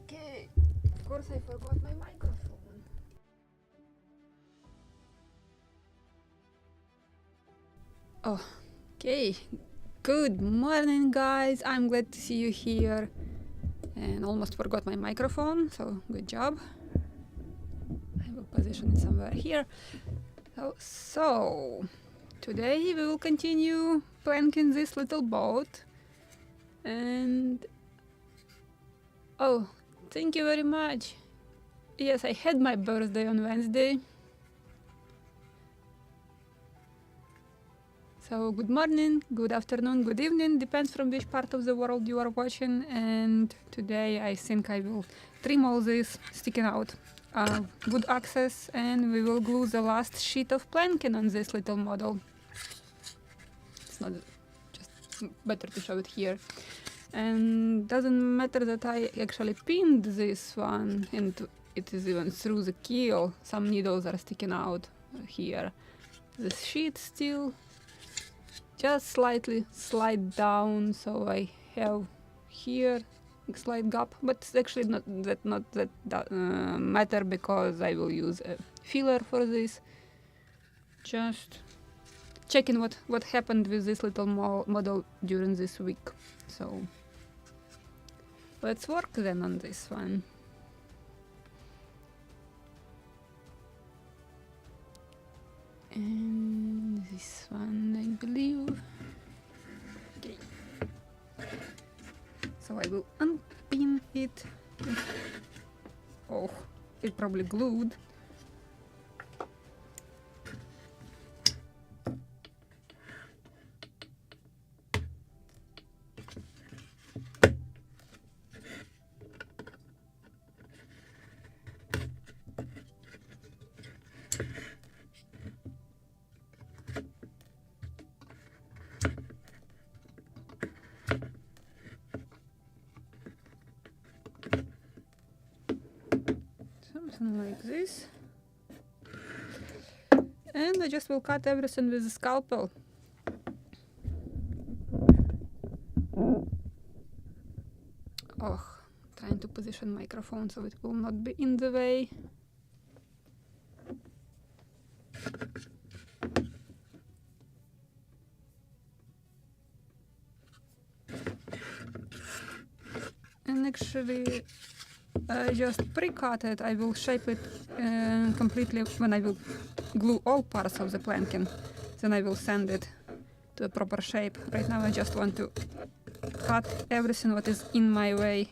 Okay, of course I forgot my microphone. Okay, good morning guys, I'm glad to see you here. And almost forgot my microphone, so good job. I will position it somewhere here. So today we will continue planking this little boat. And oh, thank you very much. Yes, I had my birthday on Wednesday. So good morning, good afternoon, good evening, depends from which part of the world you are watching. And today I think I will trim all this sticking out. Good access, and we will glue the last sheet of planking on this little model. It's not just better to show it here. And doesn't matter that I actually pinned this one and it is even through the keel. Some needles are sticking out here. The sheet still just slightly slide down, so I have here a slight gap, but it's actually not that matter because I will use a filler for this. Just checking what happened with this little model during this week. So let's work then on this one. And this one, I believe. Okay. So I will unpin it. Oh, it probably glued. Something like this. And I just will cut everything with a scalpel. Oh, trying to position microphone so it will not be in the way. And actually, I just pre-cut it. I will shape it completely when I will glue all parts of the planking. Then I will sand it to a proper shape. Right now I just want to cut everything what is in my way.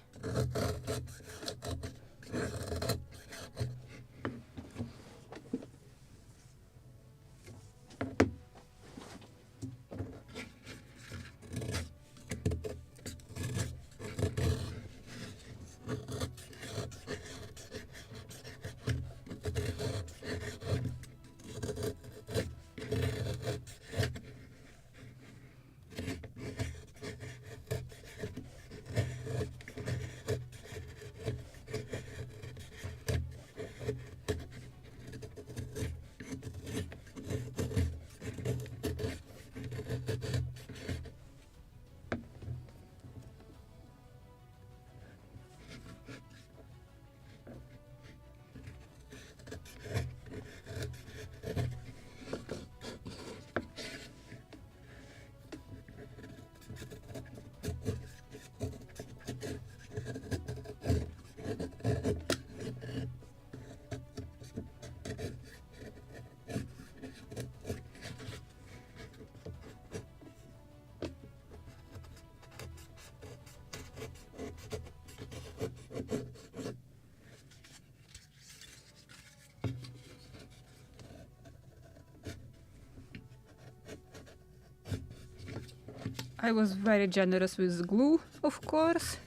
I was very generous with glue, of course.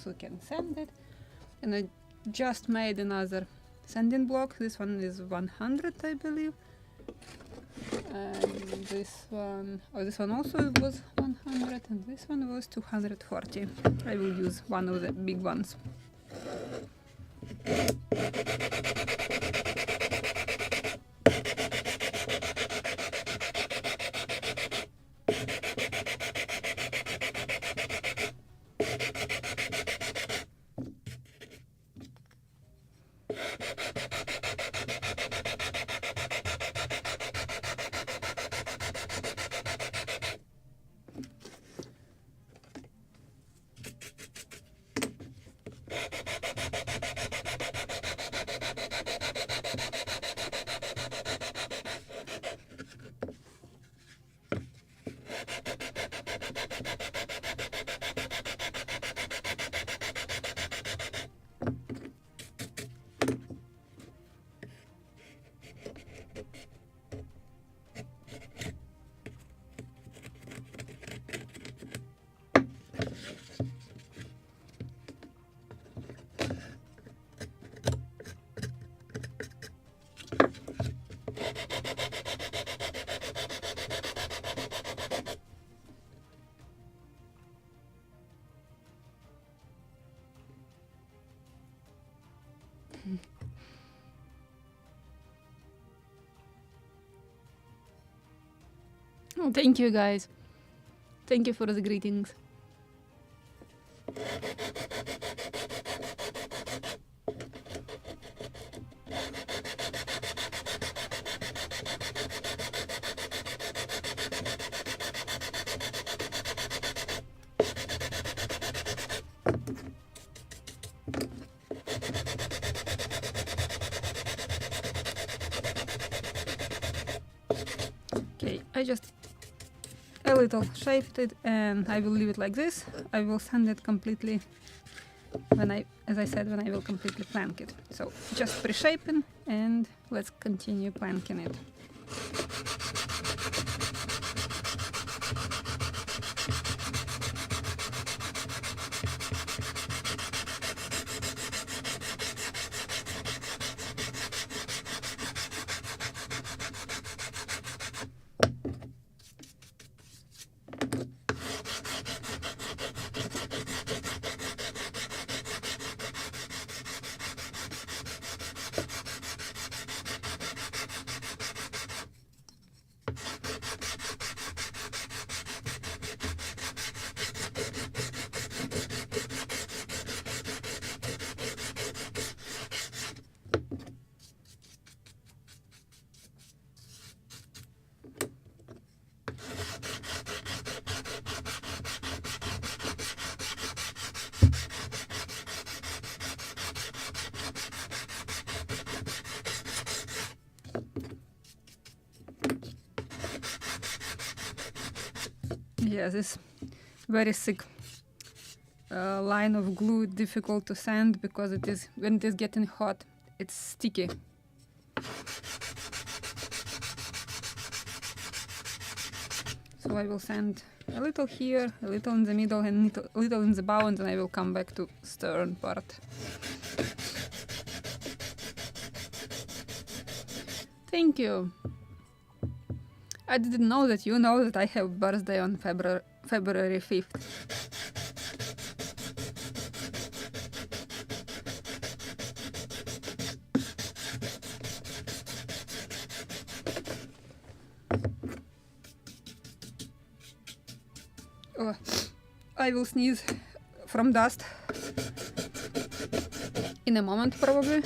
also can send it. And I just made another sending block. This one is 100, I believe. And this one also was 100, and this one was 240. I will use one of the big ones. Oh, thank you guys. Thank you for the greetings. Okay, I just a little shaped it, and I will leave it like this. I will sand it completely as I said, when I will completely plank it. So just pre-shaping, and let's continue planking it. Yeah, this very thick line of glue, difficult to sand because it is, when it is getting hot, it's sticky. So I will sand a little here, a little in the middle, and a little in the bow, and then I will come back to stern part. Thank you. I didn't know that you know that I have birthday on February 5th. Oh, I will sneeze from dust in a moment, probably.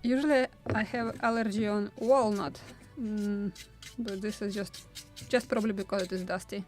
Usually I have allergy on walnut, but this is just probably because it is dusty.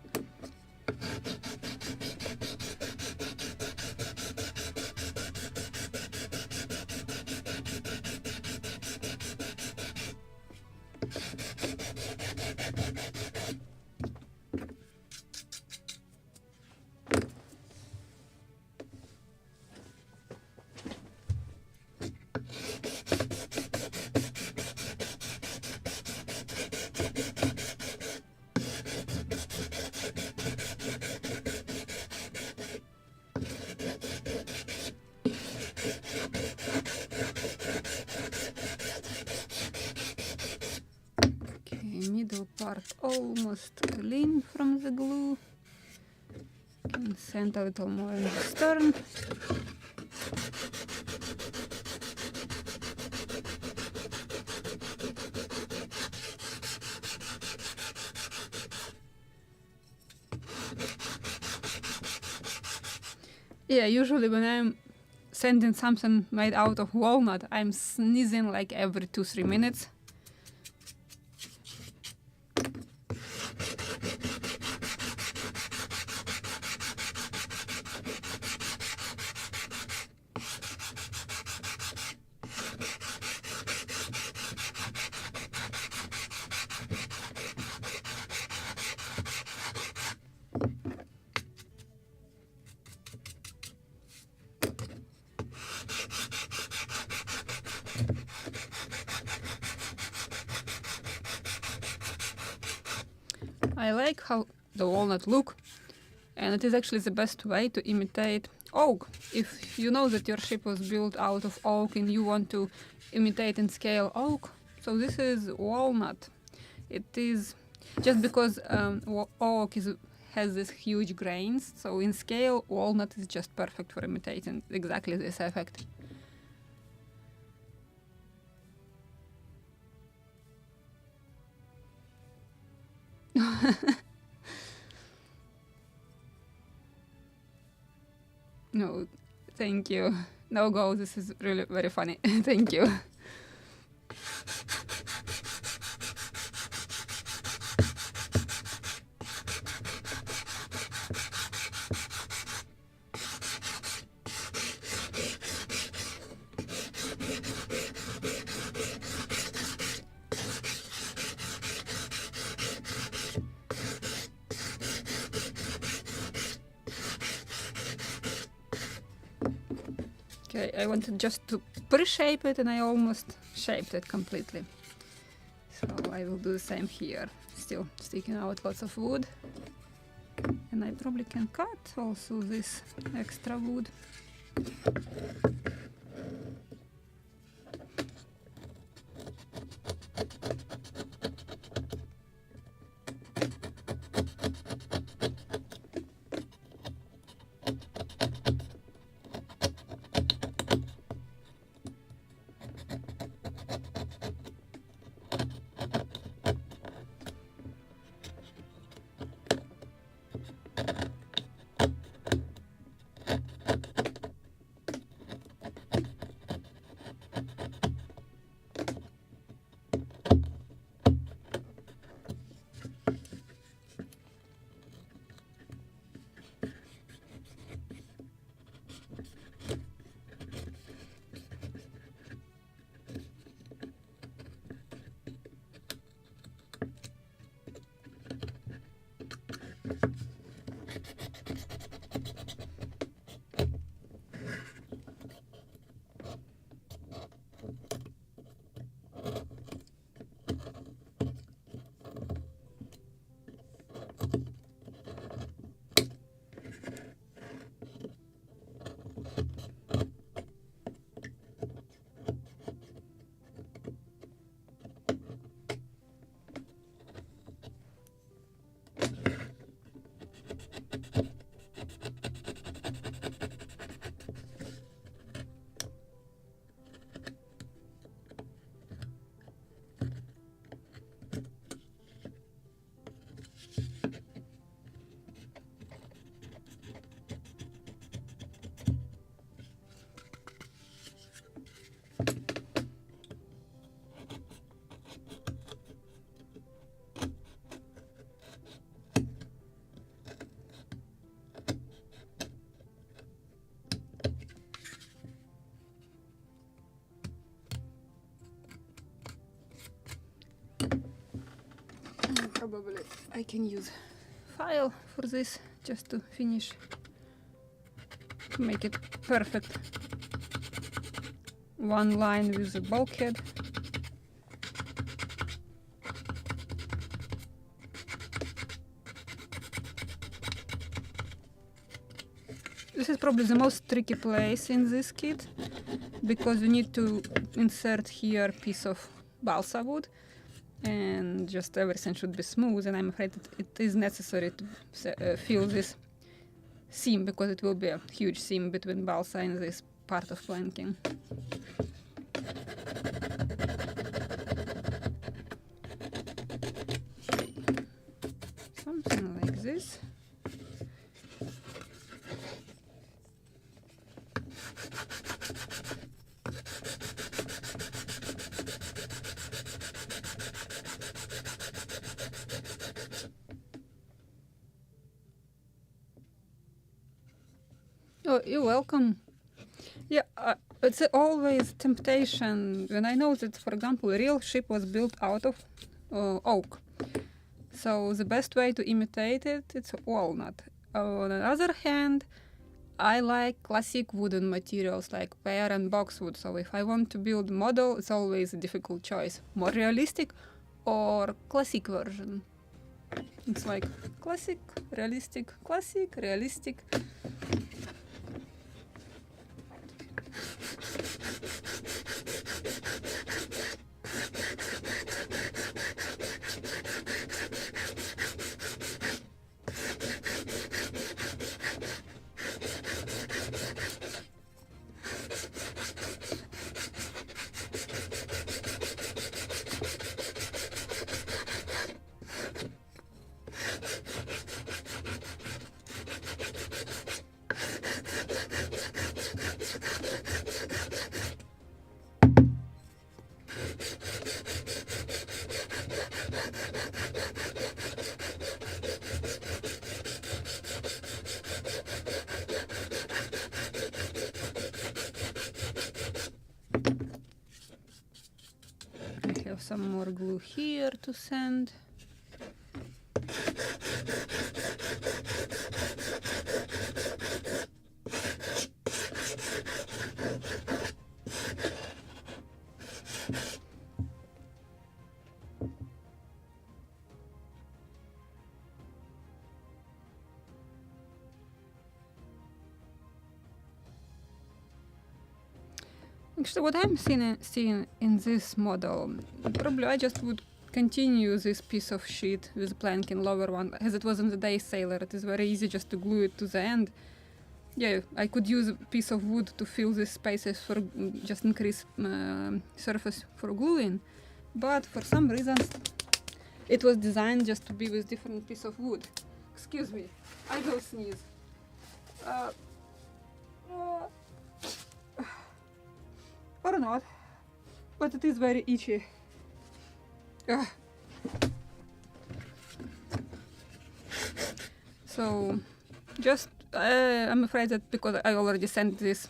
middle part almost clean from the glue. Can sand a little more in the stern. Yeah, usually when I'm sanding something made out of walnut, I'm sneezing like every 2-3 minutes. I like how the walnut look, and it is actually the best way to imitate oak. If you know that your ship was built out of oak and you want to imitate and scale oak, so this is walnut. It is just because oak has these huge grains, so in scale walnut is just perfect for imitating exactly this effect. No, thank you. No go, this is really very funny. Thank you. Okay, I wanted just to pre-shape it and I almost shaped it completely. So I will do the same here. Still sticking out lots of wood. And I probably can cut also this extra wood. Probably I can use file for this just to finish, to make it perfect. One line with the bulkhead. This is probably the most tricky place in this kit because you need to insert here a piece of balsa wood. and just everything should be smooth, and I'm afraid that it is necessary to fill this seam, because it will be a huge seam between balsa and this part of planking. Okay. Something like this. Oh, you're welcome. Yeah, it's always temptation when I know that, for example, a real ship was built out of oak. So the best way to imitate it, it's walnut. On the other hand, I like classic wooden materials like pear and boxwood. So if I want to build a model, it's always a difficult choice. More realistic or classic version. It's like classic, realistic, classic, realistic. I have some more glue here to send. Actually, what I'm seeing in this model, probably I just would continue this piece of sheet with planking lower one, as it was in the day sailor. It is very easy just to glue it to the end. Yeah, I could use a piece of wood to fill these spaces for just increase surface for gluing, but for some reasons it was designed just to be with different piece of wood. Excuse me, I will sneeze. Or not, but it is very itchy. So, just I'm afraid that because I already sent this,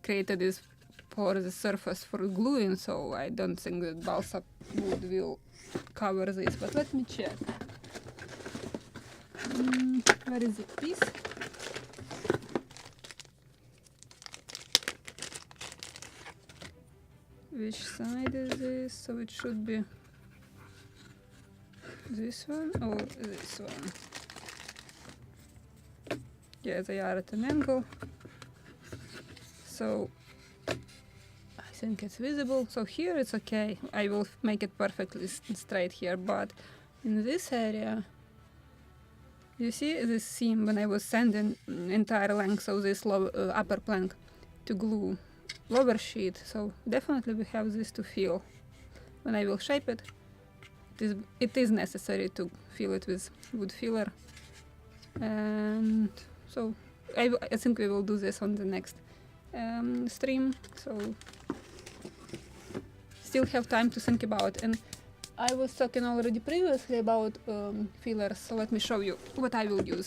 created this for the surface for gluing, so I don't think that balsa wood will cover this. But let me check. Where is the piece? Which side is this? So it should be this one or this one. Yeah, they are at an angle. So I think it's visible. So here it's okay. I will make it perfectly straight here, but in this area, you see this seam when I was sanding entire length of this upper plank to glue lower sheet, so definitely we have this to fill. When I will shape it, it is necessary to fill it with wood filler, and so I think we will do this on the next stream. So still have time to think about. And I was talking already previously about fillers, so let me show you what I will use.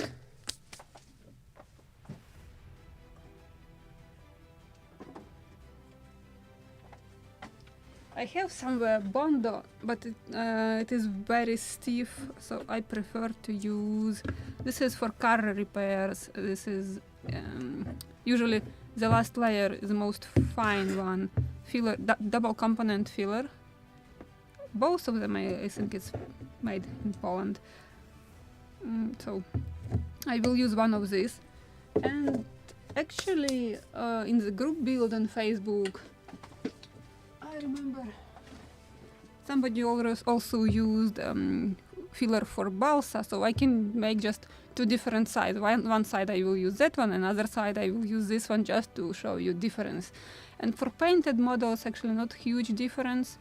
I have somewhere Bondo, but it is very stiff, so I prefer to use, this is for car repairs. This is usually the last layer is the most fine one, filler, double component filler. Both of them I think it's made in Poland. So I will use one of these. And actually in the group build on Facebook, I remember Somebody also used filler for balsa, so I can make just two different sides. One side I will use that one, another side I will use this one, just to show you difference. And for painted models, actually not huge difference.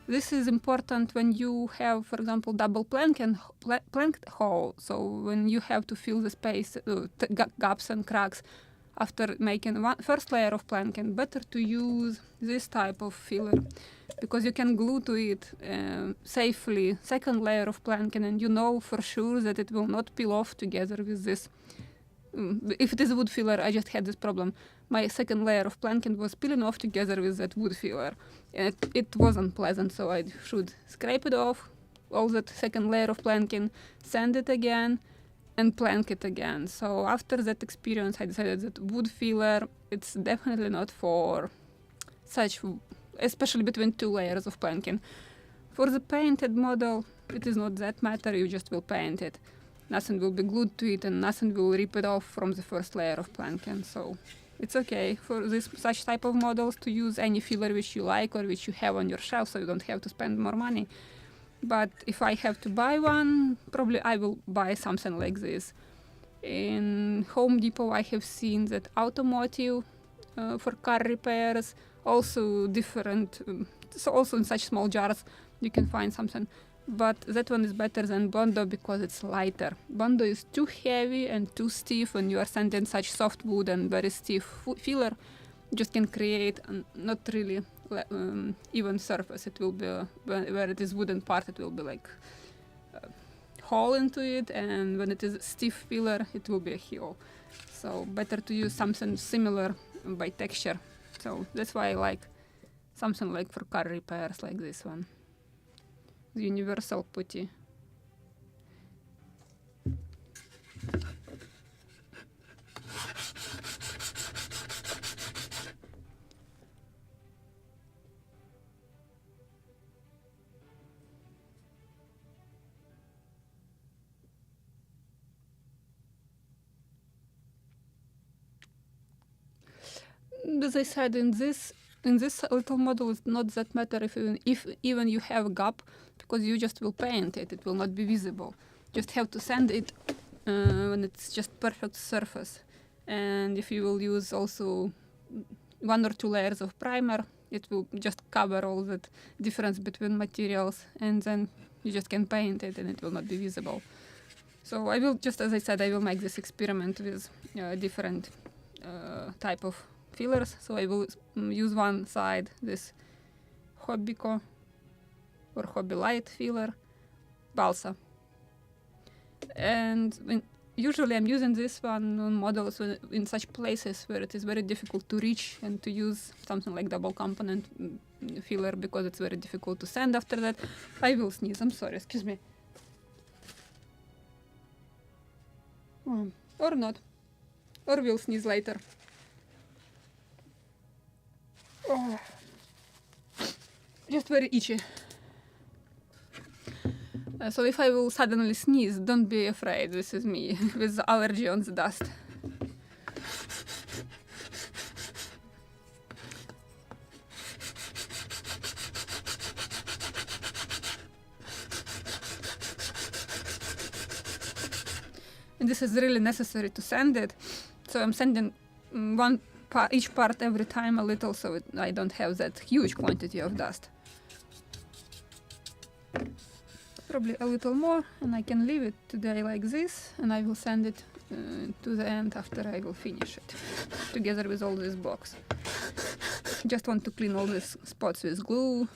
This is important when you have, for example, double planked hole. So when you have to fill the space, gaps and cracks after making first layer of planking, better to use this type of filler, because you can glue to it safely second layer of planking, and you know for sure that it will not peel off together with this. If it is wood filler, I just had this problem. My second layer of planking was peeling off together with that wood filler. And it wasn't pleasant, so I should scrape it off, all that second layer of planking, sand it again, and plank it again. So after that experience, I decided that wood filler, it's definitely not for such, especially between two layers of planking. For the painted model, it is not that matter, you just will paint it. Nothing will be glued to it and nothing will rip it off from the first layer of planking. So it's okay for such type of models to use any filler which you like or which you have on your shelf, so you don't have to spend more money. But if I have to buy one, probably I will buy something like this. In Home Depot, I have seen that automotive for car repairs, also different, so also in such small jars you can find something. But that one is better than Bondo because it's lighter. Bondo is too heavy and too stiff when you are sanding such soft wood and very stiff filler. You just can create not really even surface. It will be, where it is wooden part, it will be like a hole into it, and when it is stiff filler, it will be a heel. So better to use something similar by texture. So that's why I like something like for car repairs like this one. The universal putty. As I said, in this little model, it's not that matter if even you have a gap, because you just will paint it. It will not be visible. Just have to sand it when it's just perfect surface. And if you will use also 1 or 2 layers of primer, it will just cover all that difference between materials, and then you just can paint it and it will not be visible. So I will, just as I said, I will make this experiment with different type of fillers. So I will use one side this Hobbico or Hobby Light filler, balsa. And usually I'm using this one on models in such places where it is very difficult to reach and to use something like double component filler, because it's very difficult to sand after that. I will sneeze, I'm sorry, excuse me. Or not. Or we'll sneeze later. Oh. Just very itchy. So if I will suddenly sneeze, don't be afraid. This is me with the allergy on the dust. And this is really necessary to sand it. So I'm sanding each part every time a little, so I don't have that huge quantity of dust. Probably a little more, and I can leave it today like this, and I will sand it to the end after I will finish it, together with all this box. Just want to clean all these spots with glue.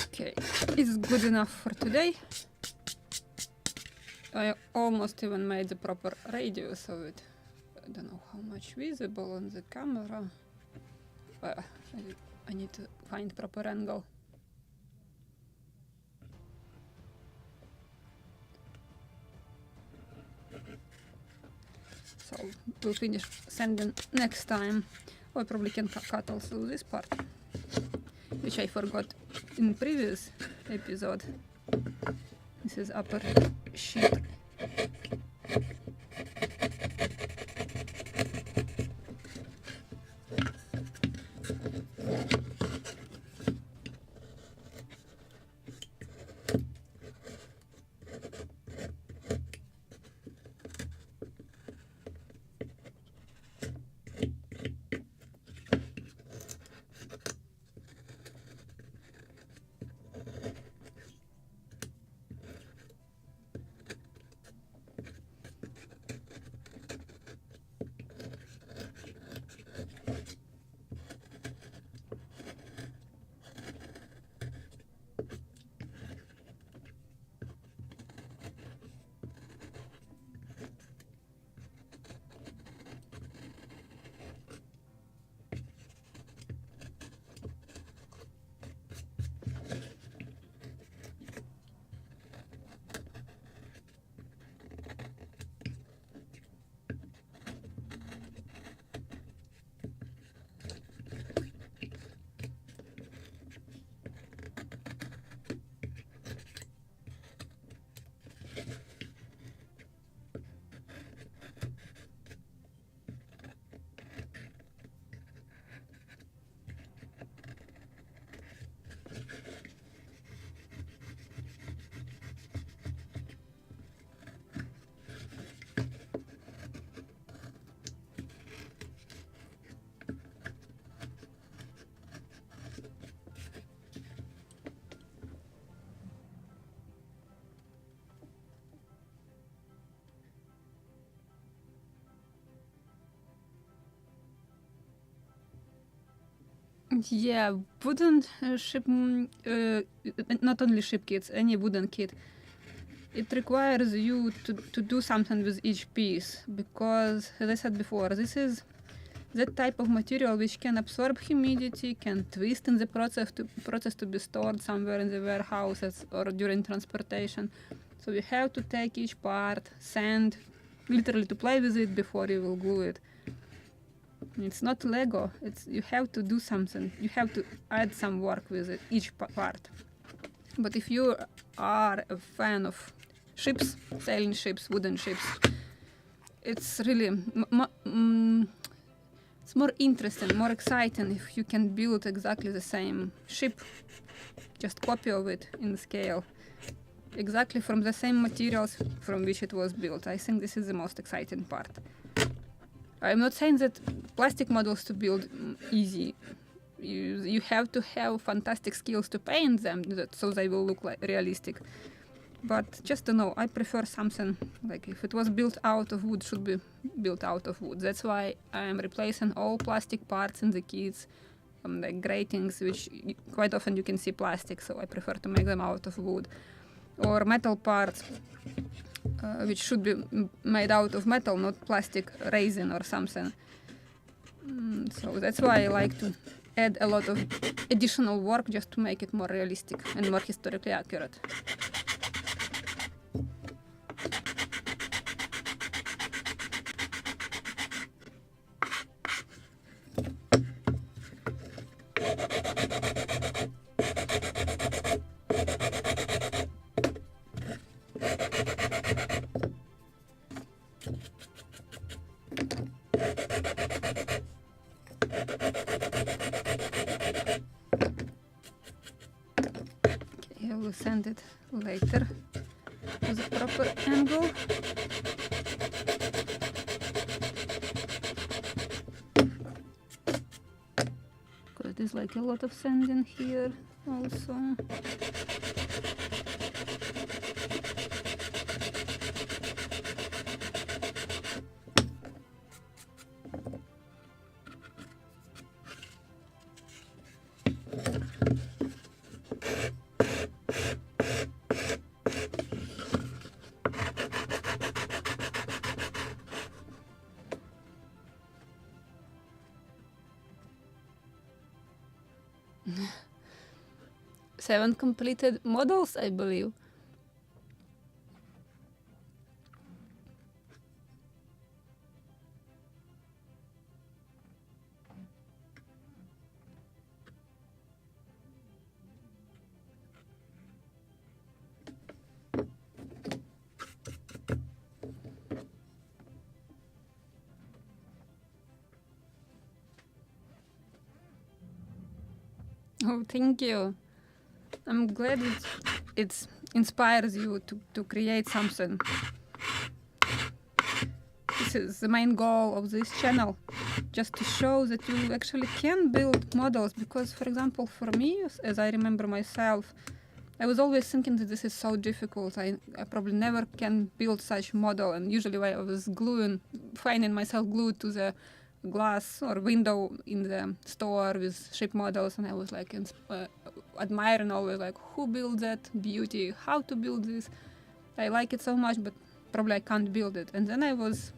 Okay, it's good enough for today. I almost even made the proper radius of it. I don't know how much visible on the camera. I need to find proper angle. So we'll finish sanding next time. I probably can cut also this part, which I forgot in previous episode. This is upper sheet. Yeah, wooden not only ship kits, any wooden kit, it requires you to do something with each piece, because, as I said before, this is that type of material which can absorb humidity, can twist in the process to be stored somewhere in the warehouses or during transportation. So you have to take each part, sand, literally to play with it before you will glue it. It's not Lego. You have to do something. You have to add some work with it, each part. But if you are a fan of ships, sailing ships, wooden ships, it's really it's more interesting, more exciting if you can build exactly the same ship, just copy of it in scale, exactly from the same materials from which it was built. I think this is the most exciting part. I'm not saying that plastic models to build easy. You have to have fantastic skills to paint them so they will look like realistic. But just to know, I prefer something like if it was built out of wood, should be built out of wood. That's why I am replacing all plastic parts in the kits, like gratings, which quite often you can see plastic, so I prefer to make them out of wood. Or metal parts, which should be made out of metal, not plastic resin or something. So that's why I like to add a lot of additional work just to make it more realistic and more historically accurate. I will send it later to the proper angle. there's like a lot of sand in here also. Seven completed models, I believe. Oh, thank you. I'm glad it inspires you to create something. This is the main goal of this channel, just to show that you actually can build models. Because, for example, for me, as I remember myself, I was always thinking that this is so difficult. I probably never can build such model. And usually I was finding myself glued to the glass or window in the store with ship models, and I was like admiring always, like, who built that beauty, how to build this. I like it so much, but probably I can't build it. And then I was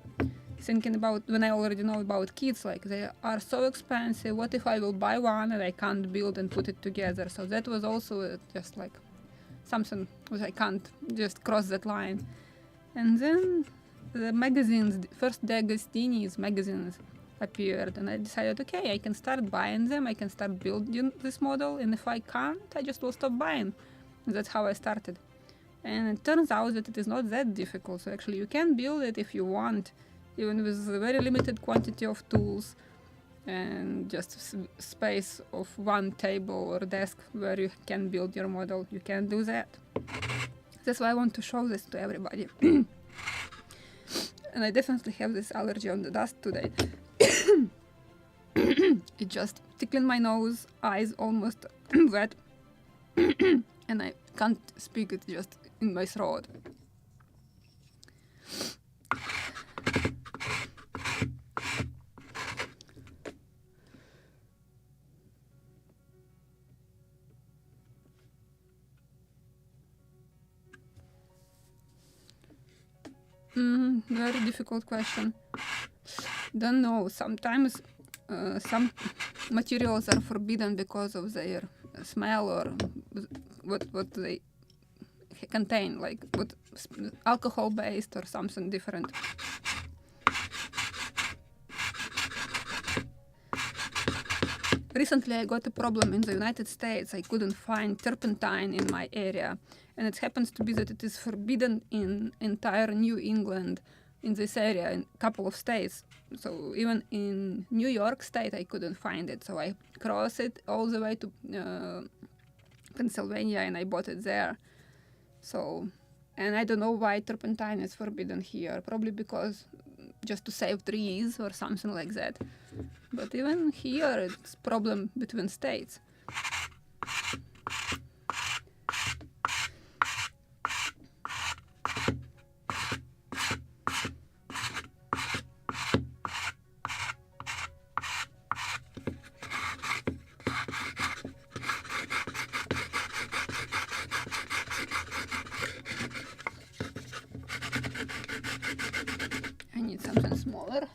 thinking about, when I already know about kits, like, they are so expensive, what if I will buy one and I can't build and put it together? So that was also just like something which I can't just cross that line. And then the magazines, first the Agostini's magazines appeared, and I decided, okay, I can start buying them, I can start building this model, and if I can't, I just will stop buying. And that's how I started. And it turns out that it is not that difficult. So actually you can build it if you want, even with a very limited quantity of tools and just space of one table or desk where you can build your model. You can do that. That's why I want to show this to everybody. And I definitely have this allergy on the dust today. It just tickling my nose, eyes almost wet, and I can't speak, it just in my throat. Very difficult question. Don't know. Sometimes some materials are forbidden because of their smell or what they contain, like what alcohol based or something different. Recently I got a problem in the United States. I couldn't find turpentine in my area, and it happens to be that it is forbidden in entire New England, in this area, in a couple of states. So even in New York State I couldn't find it, so I crossed it all the way to Pennsylvania and I bought it there. So, and I don't know why turpentine is forbidden here, probably because just to save trees or something like that. But even here it's problem between states. I need something smaller.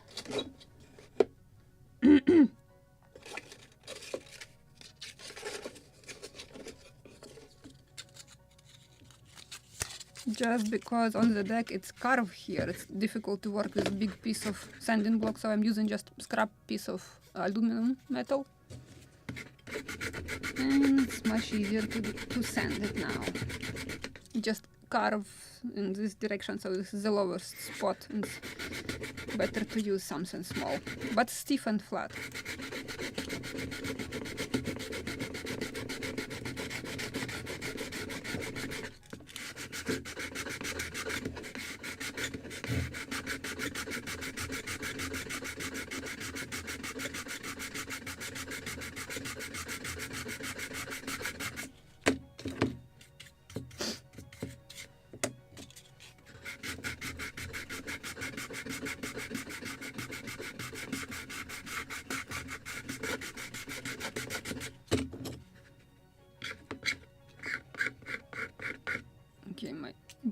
Just because on the deck it's carved here, it's difficult to work with a big piece of sanding block, so I'm using just scrap piece of aluminum metal. And it's much easier to sand it now. Just carve in this direction, so this is the lowest spot, and it's better to use something small, but stiff and flat.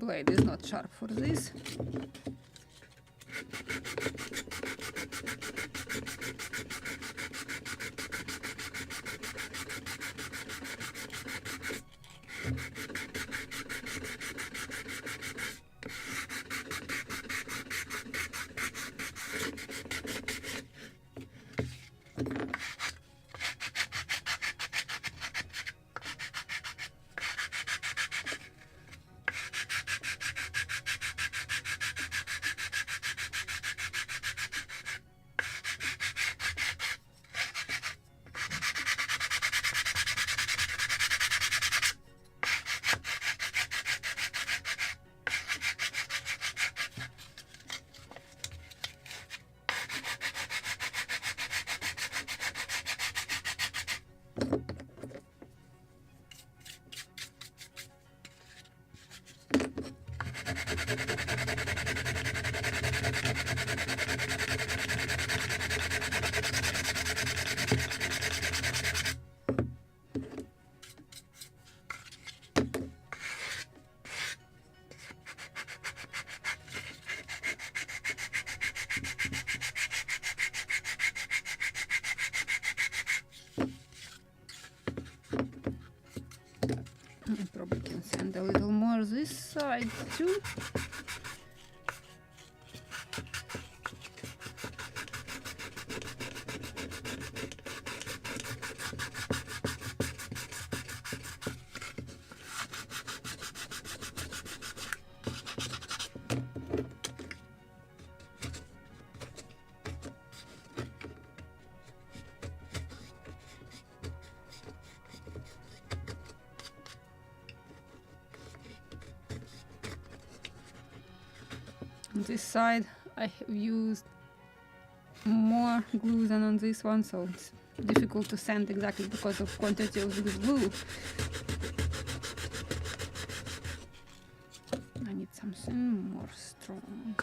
blade is not sharp for this. I probably can sand a little more this side too. On this side I have used more glue than on this one, so it's difficult to sand exactly because of quantity of this glue. I need something more strong.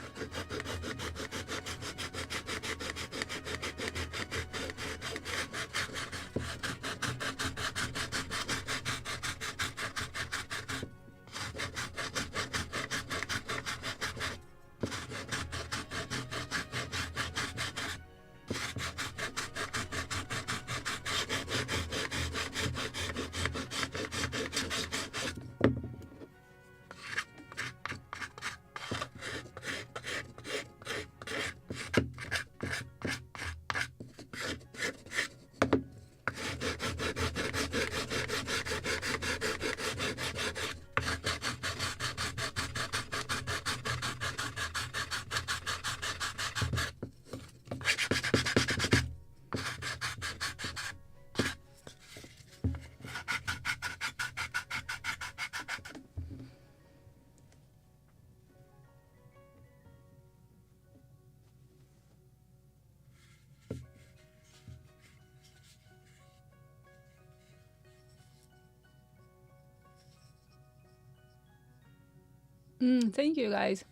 Thank you, guys.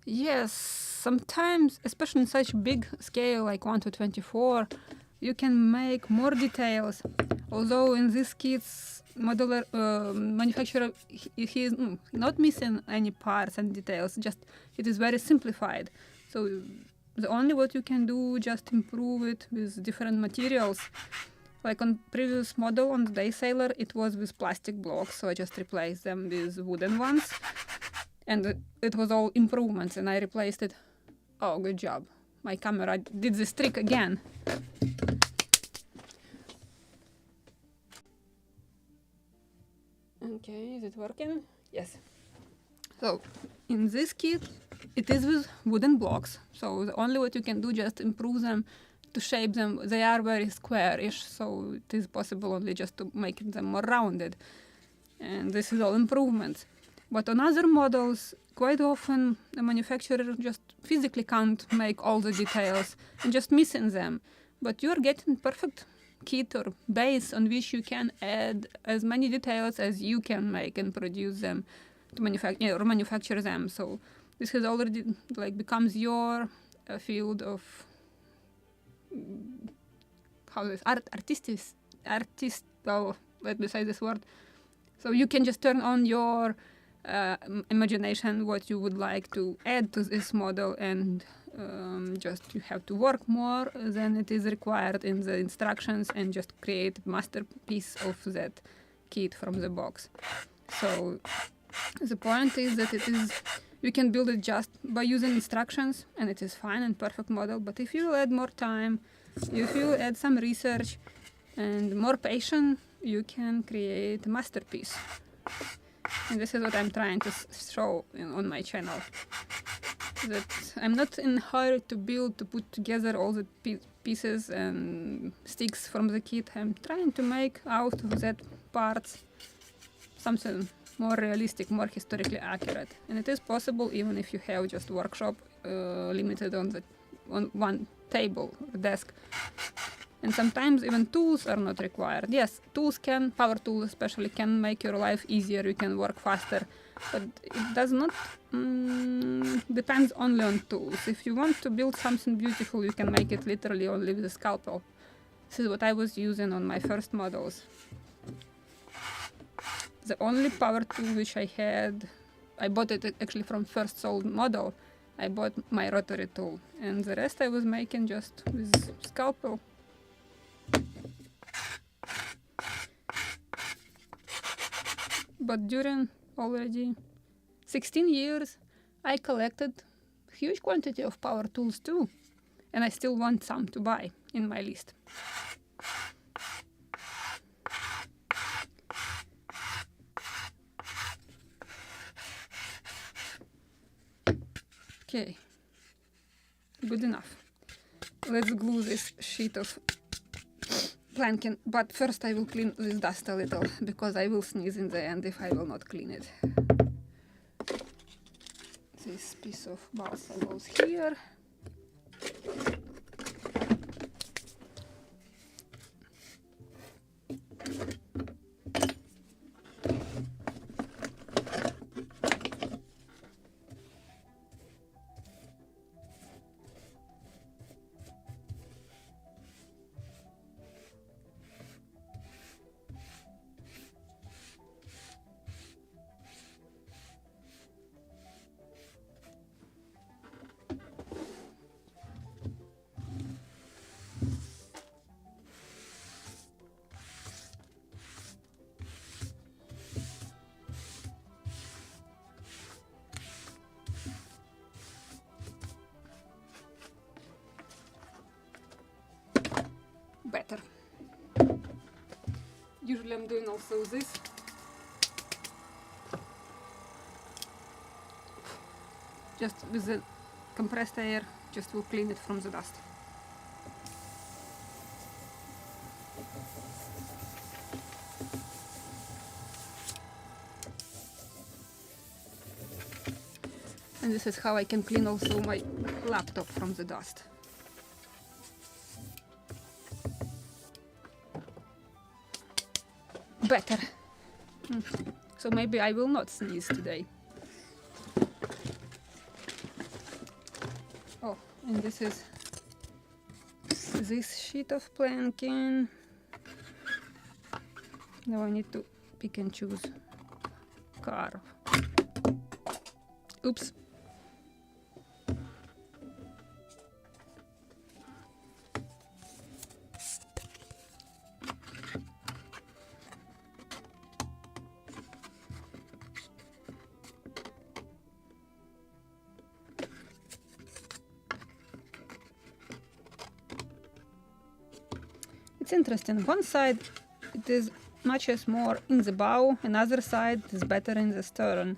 Yes, sometimes, especially in such big scale like 1:24, you can make more details. Although in this kit's modular manufacturer, he is not missing any parts and details, just it is very simplified. So the only what you can do, just improve it with different materials. Like on previous model on the Day Sailor, it was with plastic blocks, so I just replaced them with wooden ones. And it was all improvements, and I replaced it. Oh, good job. My camera did this trick again. Okay, is it working? Yes. So, in this kit, it is with wooden blocks. So the only what you can do, just improve them, to shape them. They are very squarish, so it is possible only just to make them more rounded. And this is all improvements. But on other models, quite often the manufacturer just physically can't make all the details and just missing them. But you're getting perfect kit or base on which you can add as many details as you can make and produce them to manufacture them. So this has already becomes your field of artist. Oh, let me say this word. So you can just turn on your imagination what you would like to add to this model, and just you have to work more than it is required in the instructions and just create a masterpiece of that kit from the box. So the point is that you can build it just by using instructions, and it is fine and perfect model. But if you add more time, if you add some research and more patience, you can create a masterpiece. And this is what I'm trying to show on my channel. That I'm not in a hurry to put together all the pieces and sticks from the kit. I'm trying to make out of that parts something more realistic, more historically accurate. And it is possible even if you have just workshop limited on one table or desk. And sometimes even tools are not required. Yes, power tools especially, can make your life easier, you can work faster, but it does not depends only on tools. If you want to build something beautiful, you can make it literally only with a scalpel. This is what I was using on my first models. The only power tool which I had, I bought it actually from first sold model. I bought my rotary tool, and the rest I was making just with scalpel. But during already 16 years, I collected huge quantity of power tools too, and I still want some to buy in my list. Okay, good enough. Let's glue this sheet of planking, but first I will clean this dust a little, because I will sneeze in the end if I will not clean it. This piece of balsa goes here. Better. Usually I'm doing also this. Just with the compressed air, just will clean it from the dust. And this is how I can clean also my laptop from the dust. Better. So maybe I will not sneeze today. Oh, and this is this sheet of planking. Now I need to pick and choose. Carve. Oops. It's interesting. One side it is matches more in the bow, another side is better in the stern.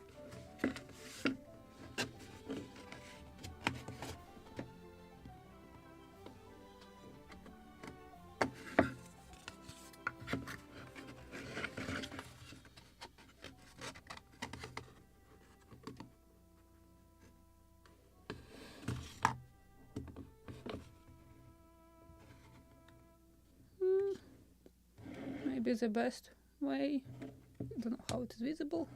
Maybe the best way. I don't know how it is visible.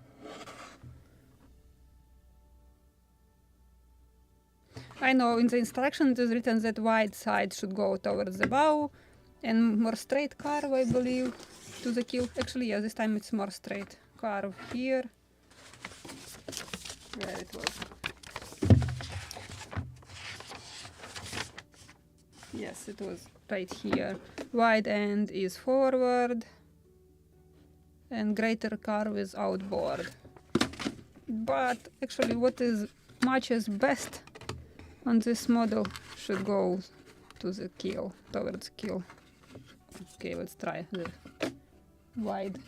I know in the instructions it is written that wide side should go towards the bow and more straight carve, I believe, to the keel. Actually, yeah, this time it's more straight carve here where it was. Yes, it was right here. Wide end is forward and greater curve is outboard. But actually what is matches best on this model should go to the keel, towards keel. Okay, let's try the wide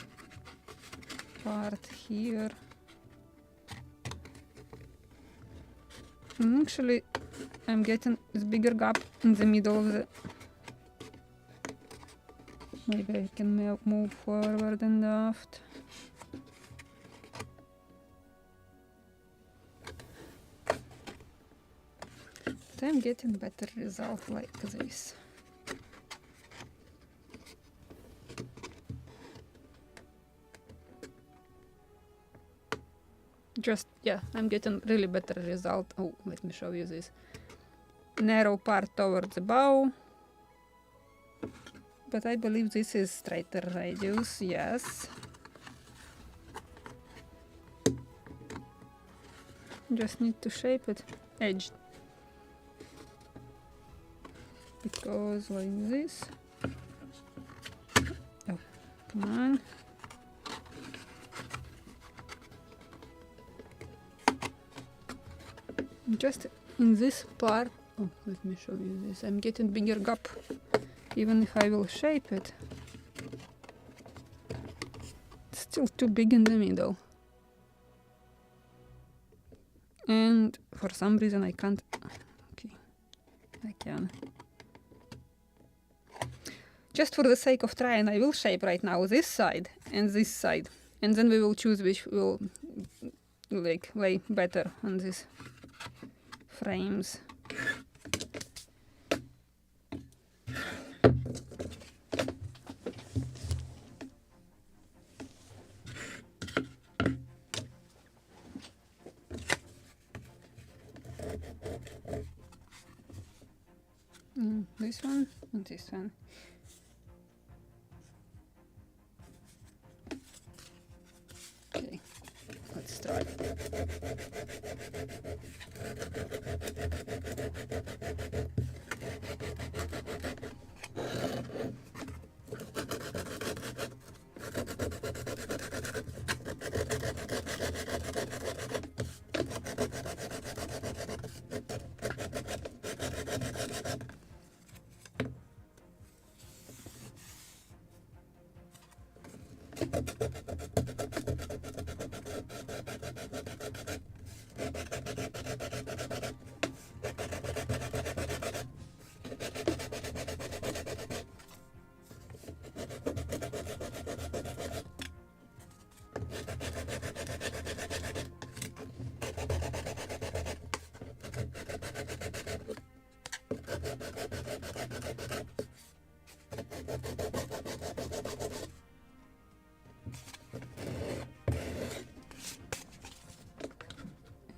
part here. Actually, I'm getting this bigger gap in the middle of the... Maybe I can move forward and aft. But I'm getting better result like this. Just, yeah, I'm getting really better result. Oh, let me show you this. Narrow part towards the bow. But I believe this is straighter radius, yes. Just need to shape it, edge. It goes like this. Oh, come on. Just in this part, oh, let me show you this. I'm getting bigger gap, even if I will shape it. It's still too big in the middle. And for some reason I can't, okay, I can. Just for the sake of trying, I will shape right now this side and this side. And then we will choose which will like lay better on these frames. This one and this one. Okay, let's try.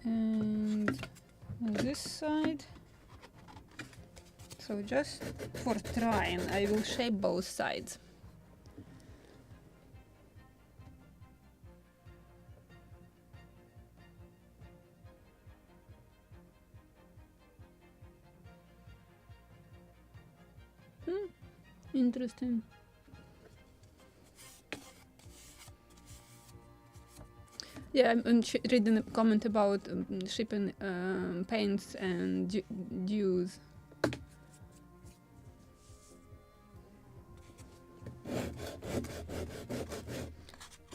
And on this side, so just for trying, I will shape both sides. Interesting. Yeah, I'm reading a comment about shipping paints and dues.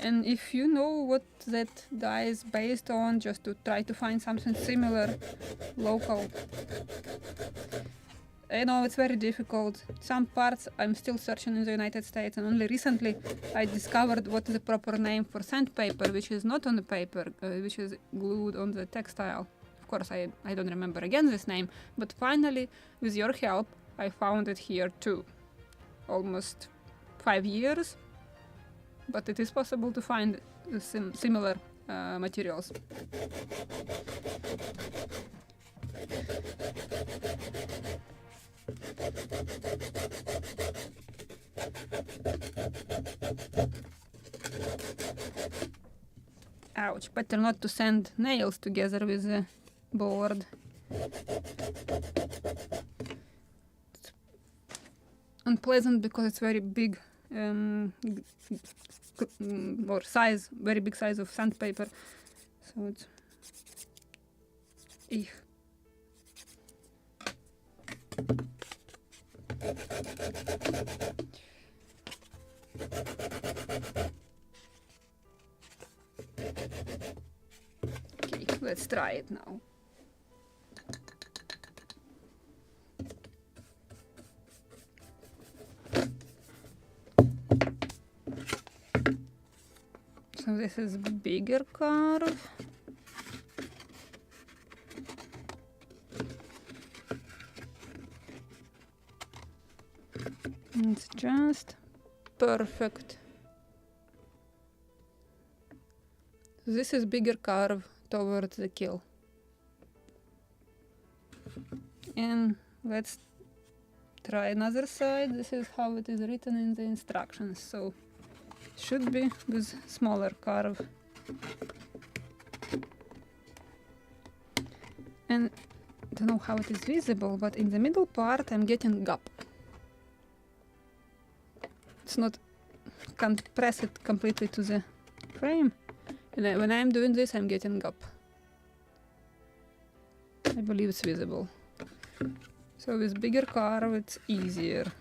And if you know what that dye is based on, just to try to find something similar, local. I know it's very difficult. Some parts I'm still searching in the United States, and only recently I discovered what is the proper name for sandpaper, which is not on the paper, which is glued on the textile. Of course, I don't remember again this name, but finally, with your help, I found it here too. Almost 5 years, but it is possible to find similar materials. Ouch, better not to send nails together with the board. It's unpleasant because it's very big or size, very big size of sandpaper. So it's eek. Okay, let's try it now. So this is bigger curve. It's just perfect. This is bigger curve towards the kill. And let's try another side. This is how it is written in the instructions. So should be with smaller curve. And I don't know how it is visible, but in the middle part I'm getting gap. It's not, can't press it completely to the frame. And when I'm doing this, I'm getting gap. I believe it's visible. So with bigger curve, it's easier.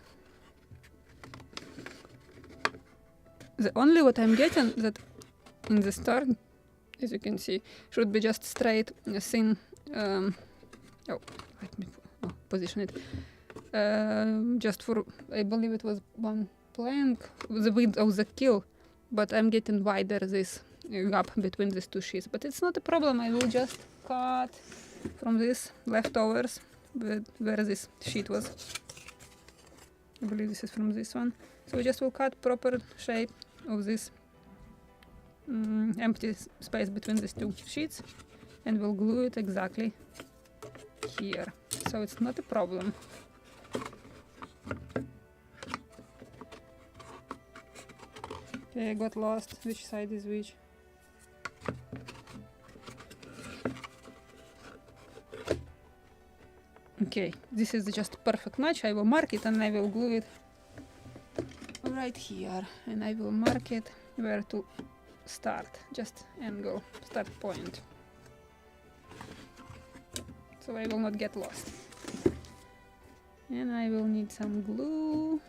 The only what I'm getting that in the start, as you can see, should be just straight, thin. Let me position it. Just for, I believe it was one plank, the width of the kill, but I'm getting wider this gap between these two sheets. But it's not a problem. I will just cut from this leftovers where this sheet was. I believe this is from this one. So we just will cut proper shape of this empty space between these two sheets, and we'll glue it exactly here. So it's not a problem. Okay, I got lost. Which side is which? Okay, this is just perfect match. I will mark it and I will glue it right here, and I will mark it where to start, just angle, start point, so I will not get lost. And I will need some glue.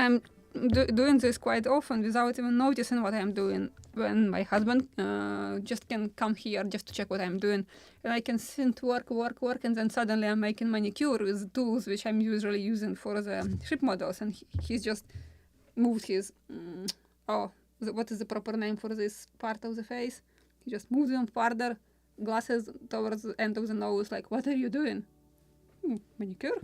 I'm doing this quite often without even noticing what I'm doing. When my husband just can come here just to check what I'm doing, and I can sit work, and then suddenly I'm making manicure with tools which I'm usually using for the ship models, and he's just moved his what is the proper name for this part of the face? He just moved them further, glasses towards the end of the nose, like, what are you doing? Manicure?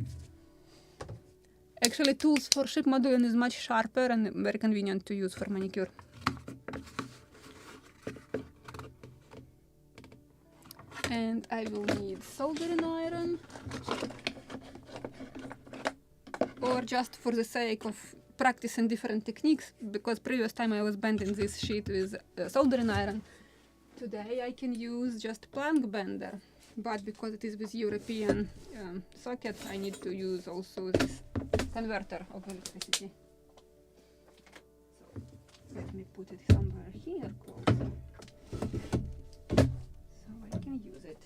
Actually, tools for ship modeling is much sharper and very convenient to use for manicure. And I will need soldering iron, or just for the sake of practicing different techniques, because previous time I was bending this sheet with soldering iron. Today I can use just plank bender, but because it is with European socket, I need to use also this converter of electricity. So let me put it somewhere here closer, so I can use it.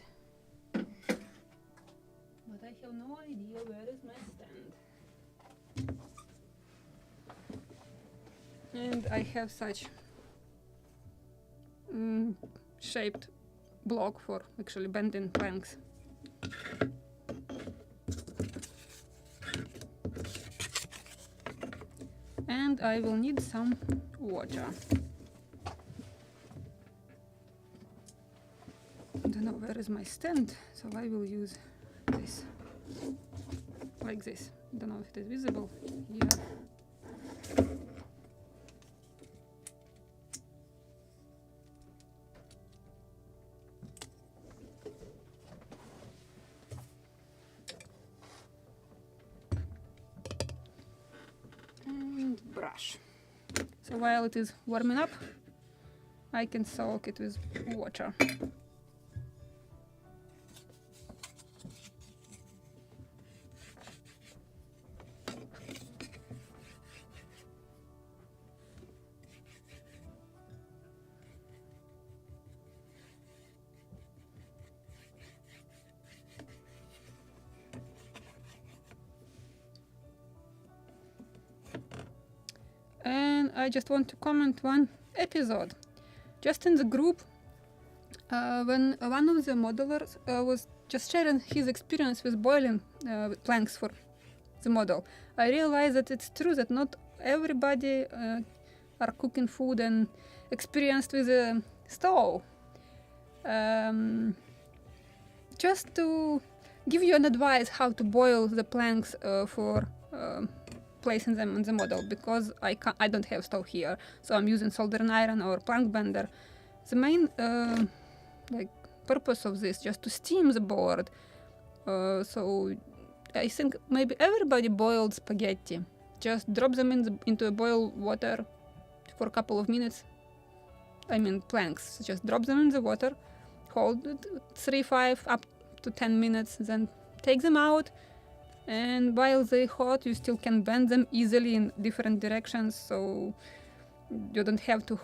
But I have no idea where is my stand. And I have such shaped block for actually bending planks. And I will need some water. I don't know where is my stand, so I will use this, like this. I don't know if it is visible here. And brush. So while it is warming up, I can soak it with water. And I just want to comment one episode. Just in the group, when one of the modelers was just sharing his experience with boiling planks for the model, I realized that it's true that not everybody are cooking food and experienced with a stove. Just to give you an advice how to boil the planks for placing them on the model, because I don't have stove here, so I'm using soldering iron or plank bender. The main purpose of this just to steam the board. So I think maybe everybody boiled spaghetti. Just drop them into a boil water for a couple of minutes. I mean planks. Just drop them in the water, hold it 3-5 up to 10 minutes, then take them out. And while they're hot, you still can bend them easily in different directions, so you don't have to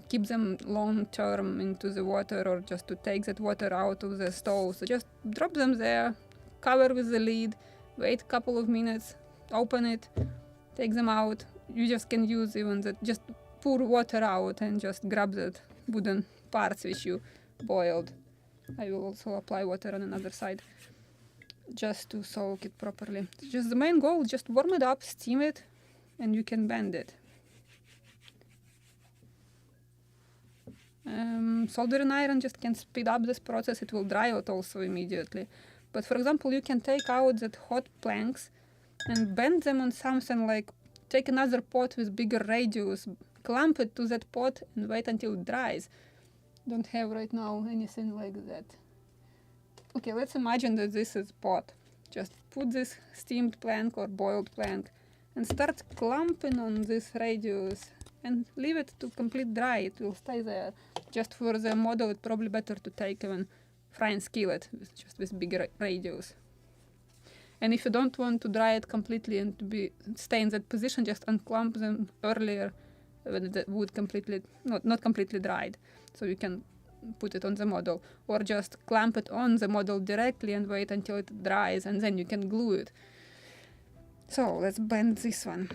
keep them long term into the water or just to take that water out of the stove. So just drop them there, cover with the lid, wait a couple of minutes, open it, take them out. You just can use even that, just pour water out and just grab that wooden parts which you boiled. I will also apply water on another side, just to soak it properly. Just the main goal, just warm it up, steam it, and you can bend it. Soldering iron just can speed up this process. It will dry out also immediately. But for example, you can take out that hot planks and bend them on something, like take another pot with bigger radius, clamp it to that pot and wait until it dries. Don't have right now anything like that. Okay, let's imagine that this is pot. Just put this steamed plank or boiled plank and start clamping on this radius and leave it to complete dry. It will stay there. Just for the model, it's probably better to take even frying skillet just with bigger radius. And if you don't want to dry it completely and to stay in that position, just unclamp them earlier when the wood completely, not completely dried. So you can put it on the model, or just clamp it on the model directly and wait until it dries, and then you can glue it. So let's bend this one.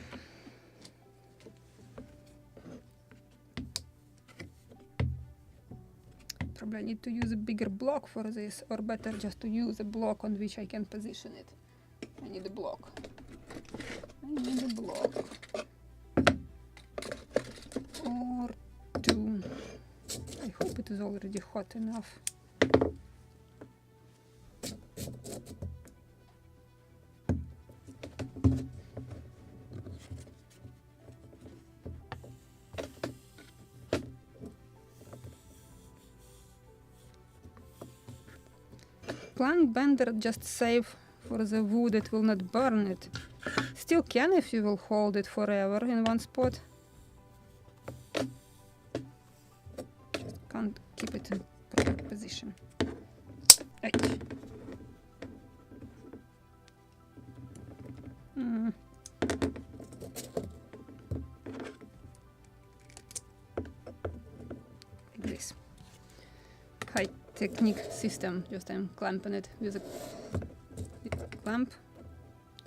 Probably I need to use a bigger block for this, or better just to use a block on which I can position it. I need a block. Or two. I hope it is already hot enough. Plank bender just safe for the wood, it will not burn it. Still can if you will hold it forever in one spot. Just can't keep it in proper position. Right. Like this. High technique system, just I'm clamping it with a clamp,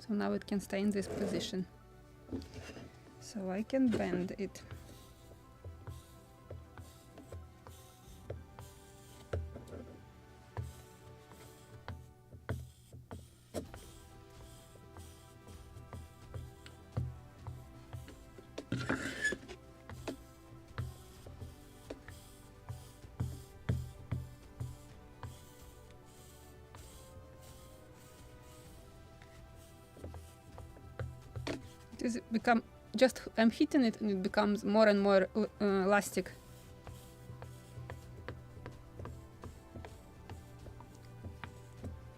so now it can stay in this position, so I can bend it. It become just I'm hitting it and it becomes more and more elastic.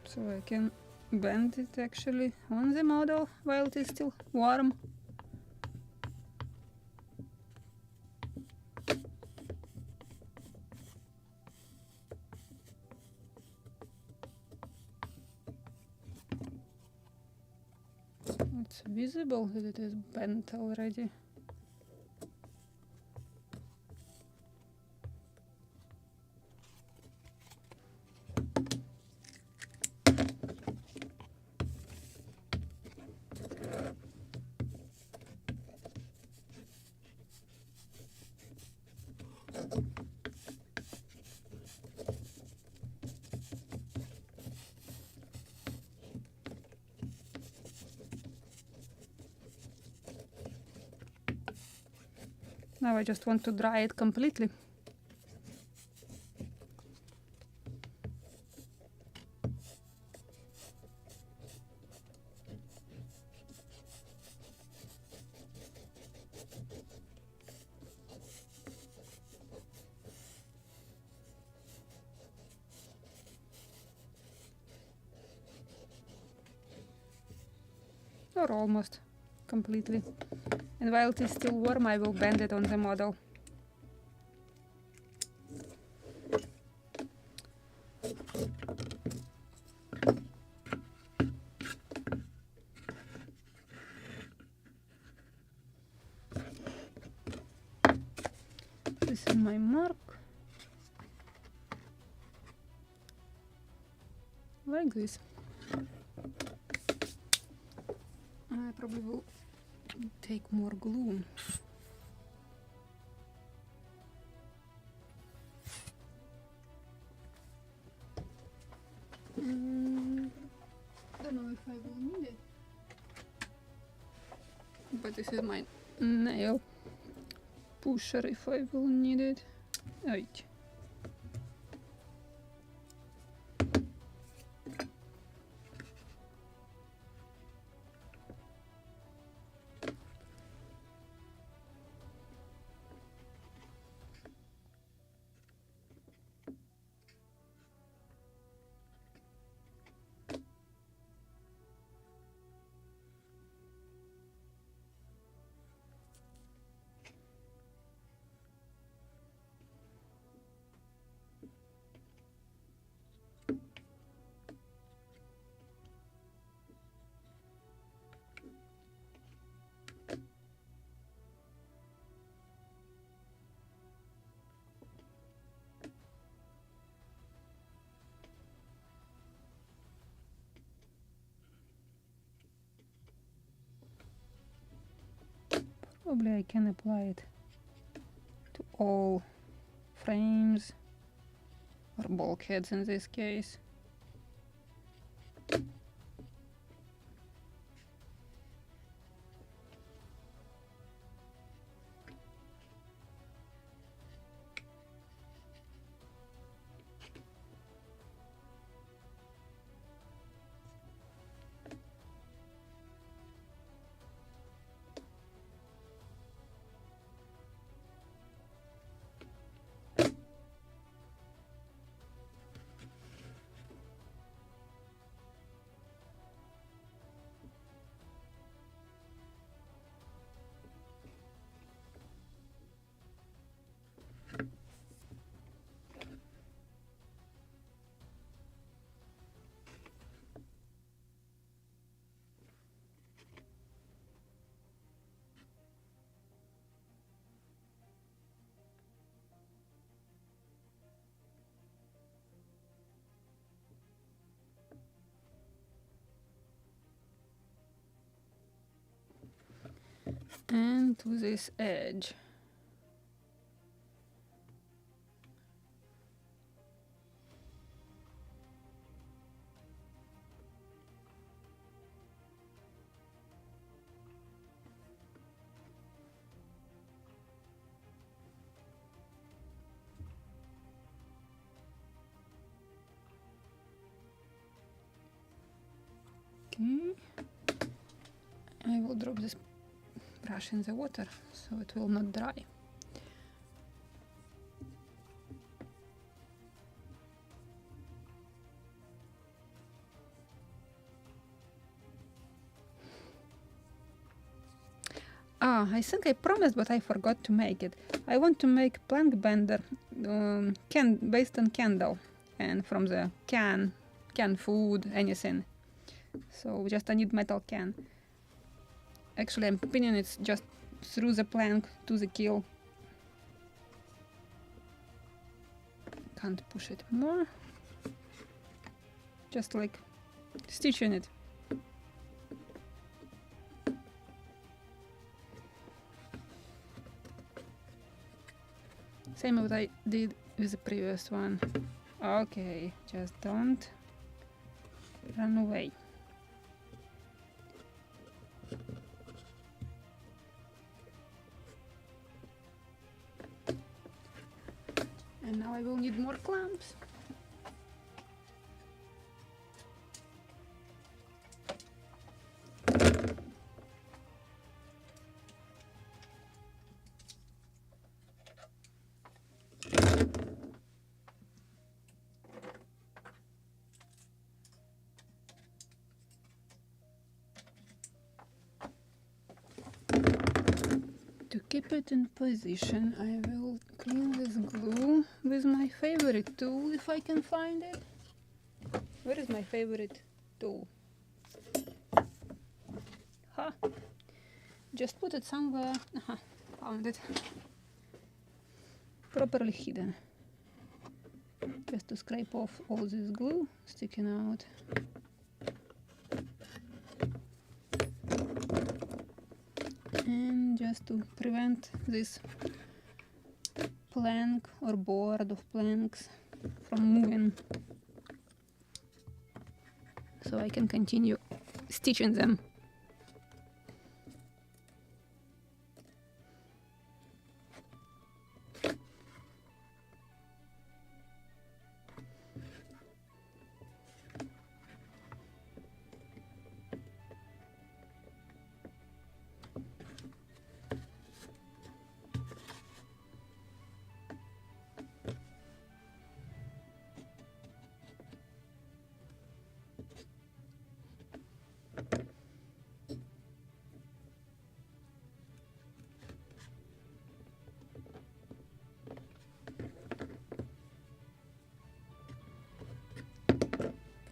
So I can bend it actually on the model while it is still warm. It's visible that it is bent already. Now I just want to dry it completely. Or almost completely. And while it is still warm, I will bend it on the model. This is my mark. Like this. I probably will take more glue. Don't know if I will need it. But this is my nail pusher if I will need it. Right. Probably I can apply it to all frames or bulkheads in this case. And to this edge. Okay. I will drop this brush in the water so it will not dry. I think I promised, but I forgot to make it. I want to make plank bender based on candle and from the can food, anything. So just I need metal can. Actually, I'm pinning it just through the plank to the keel. Can't push it more. Just like stitching it. Same what I did with the previous one. Okay, just don't run away. And now I will need more clamps. To keep it in position, I will clean this glue with my favorite tool if I can find it. Where is my favorite tool? Ha! Just put it somewhere. Aha, found it. Properly hidden. Just to scrape off all this glue sticking out. And just to prevent this plank or board of planks from moving, so I can continue stitching them.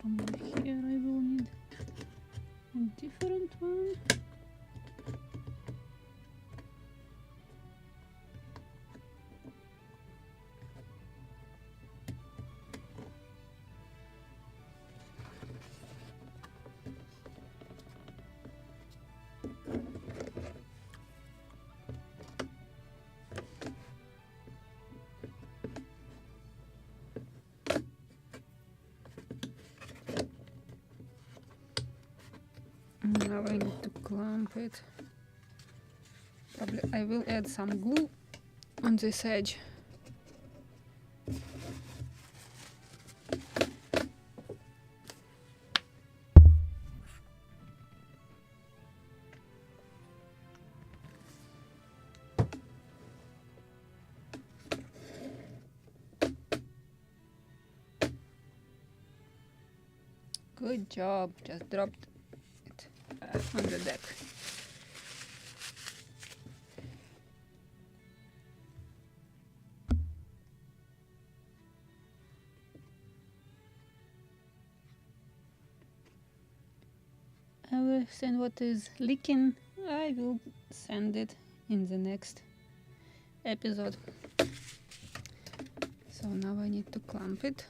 From here I will need a different one. Now I need to clamp it. Probably I will add some glue on this edge. Good job, just dropped it on the deck. Everything what is leaking, I will sand it in the next episode. So now I need to clamp it.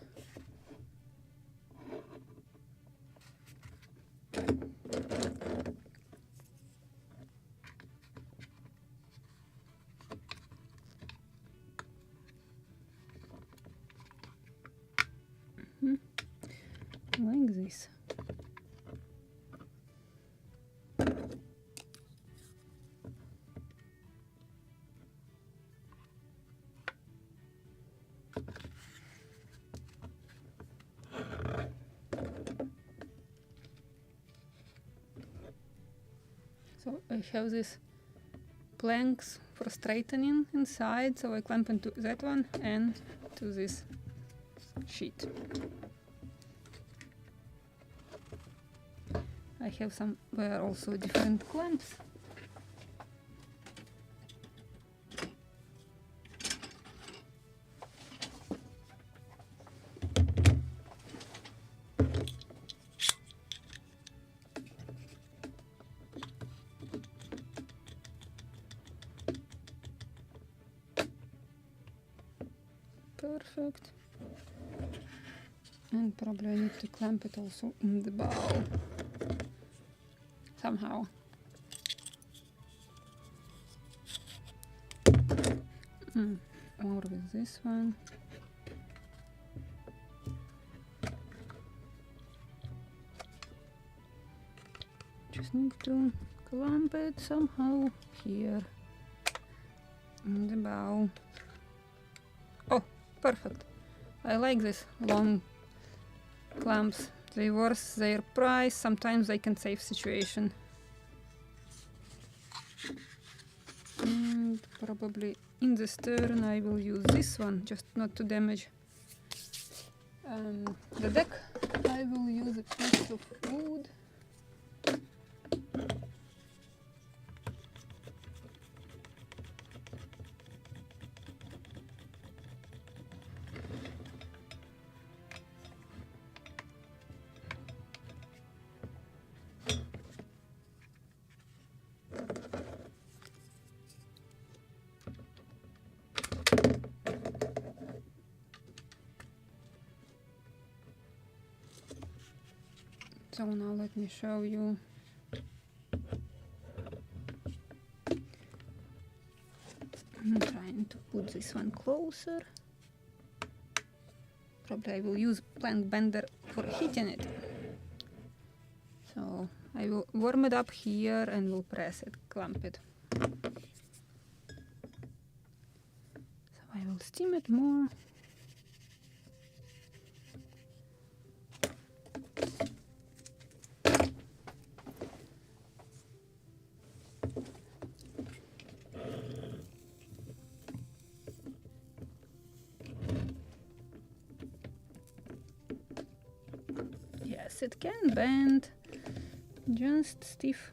Like this. So I have this planks for straightening inside, so I clamp into that one and to this sheet. I have somewhere also different clamps. Perfect. And probably I need to clamp it also in the bow somehow. Or with this one. Just need to clamp it somehow here in the bow. Oh, perfect. I like this long clamps. They worth their price. Sometimes they can save situation. And probably in the stern I will use this one, just not to damage the deck. I will use a piece of wood. So now let me show you. I'm trying to put this one closer. Probably I will use plank bender for heating it. So I will warm it up here and will press it, clamp it. So I will steam it more. Yes, it can bend, just stiff.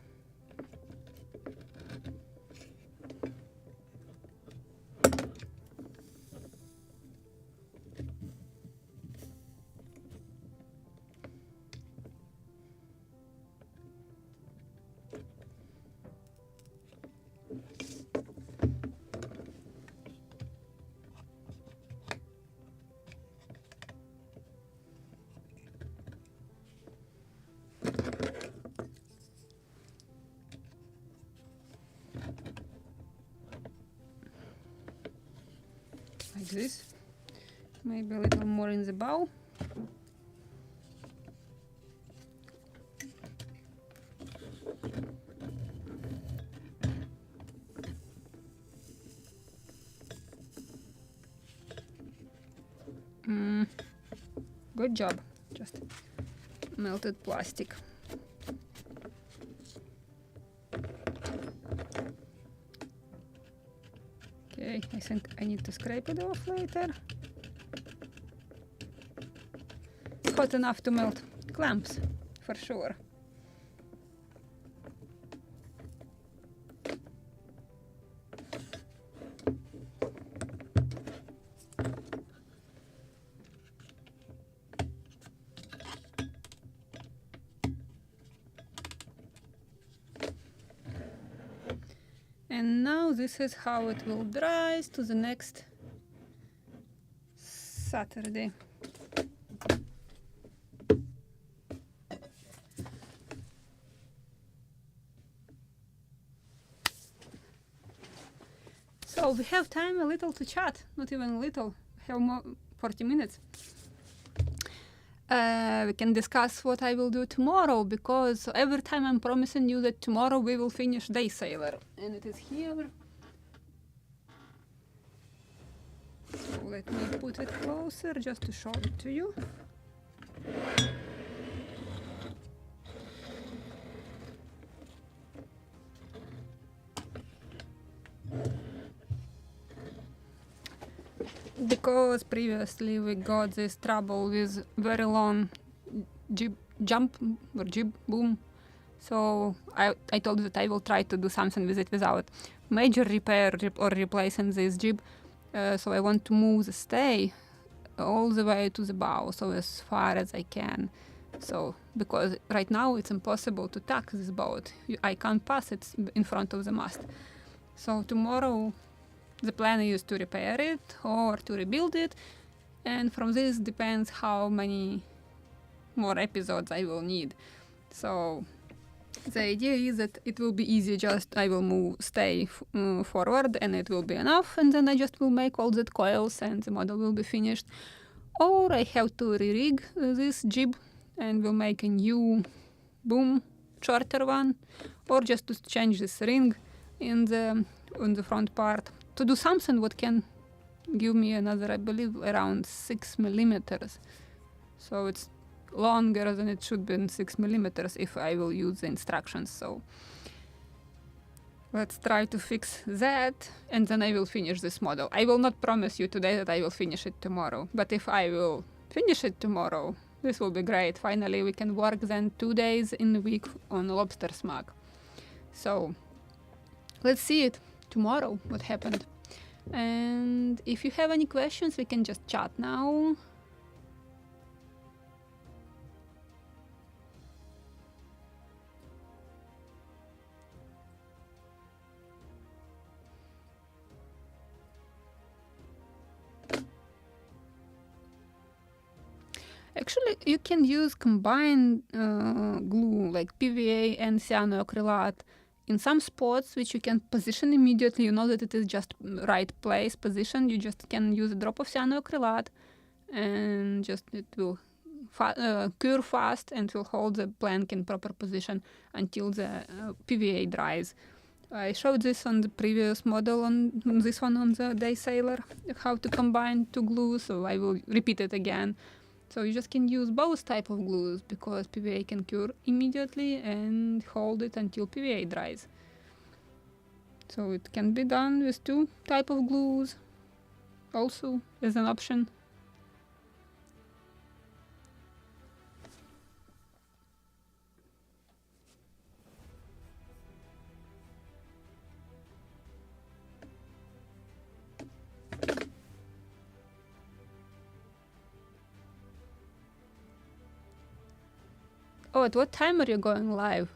Like this, maybe a little more in the bow. Good job, just melted plastic. Okay, I think I need to scrape it off later. Hot enough to melt clamps, for sure. And now this is how it will dry to the next Saturday. So we have time a little to chat, not even a little, we have more 40 minutes. We can discuss what I will do tomorrow, because every time I'm promising you that tomorrow we will finish Day Sailor, and it is here. So let me put it closer just to show it to you. because previously we got this trouble with very long jump or jib boom. So I told that I will try to do something with it without major repair or replacing this jib. So I want to move the stay all the way to the bow, so as far as I can. So because right now it's impossible to tack this boat. I can't pass it in front of the mast. So tomorrow the plan is to repair it or to rebuild it, and from this depends how many more episodes I will need. So the idea is that it will be easy, just I will stay forward and it will be enough, and then I just will make all the coils and the model will be finished. Or I have to re-rig this jib and will make a new boom, shorter one, or just to change this ring on the front part to do something what can give me another, I believe, around 6 millimeters. So it's longer than it should be in 6 millimeters if I will use the instructions. So let's try to fix that, and then I will finish this model. I will not promise you today that I will finish it tomorrow, but if I will finish it tomorrow, this will be great. Finally, we can work then 2 days in a week on Lobster Smack. So let's see it tomorrow, what happened. And if you have any questions, we can just chat now. Actually, you can use combined glue like PVA and cyanoacrylate in some spots which you can position immediately. You know that it is just right place position. You just can use a drop of cyanoacrylate and just it will cure fast and will hold the plank in proper position until the PVA dries. I showed this on the previous model, on this one on the Day Sailor, how to combine two glues, so I will repeat it again. So you just can use both type of glues because PVA can cure immediately and hold it until PVA dries. So it can be done with two type of glues also as an option. Oh, at what time are you going live?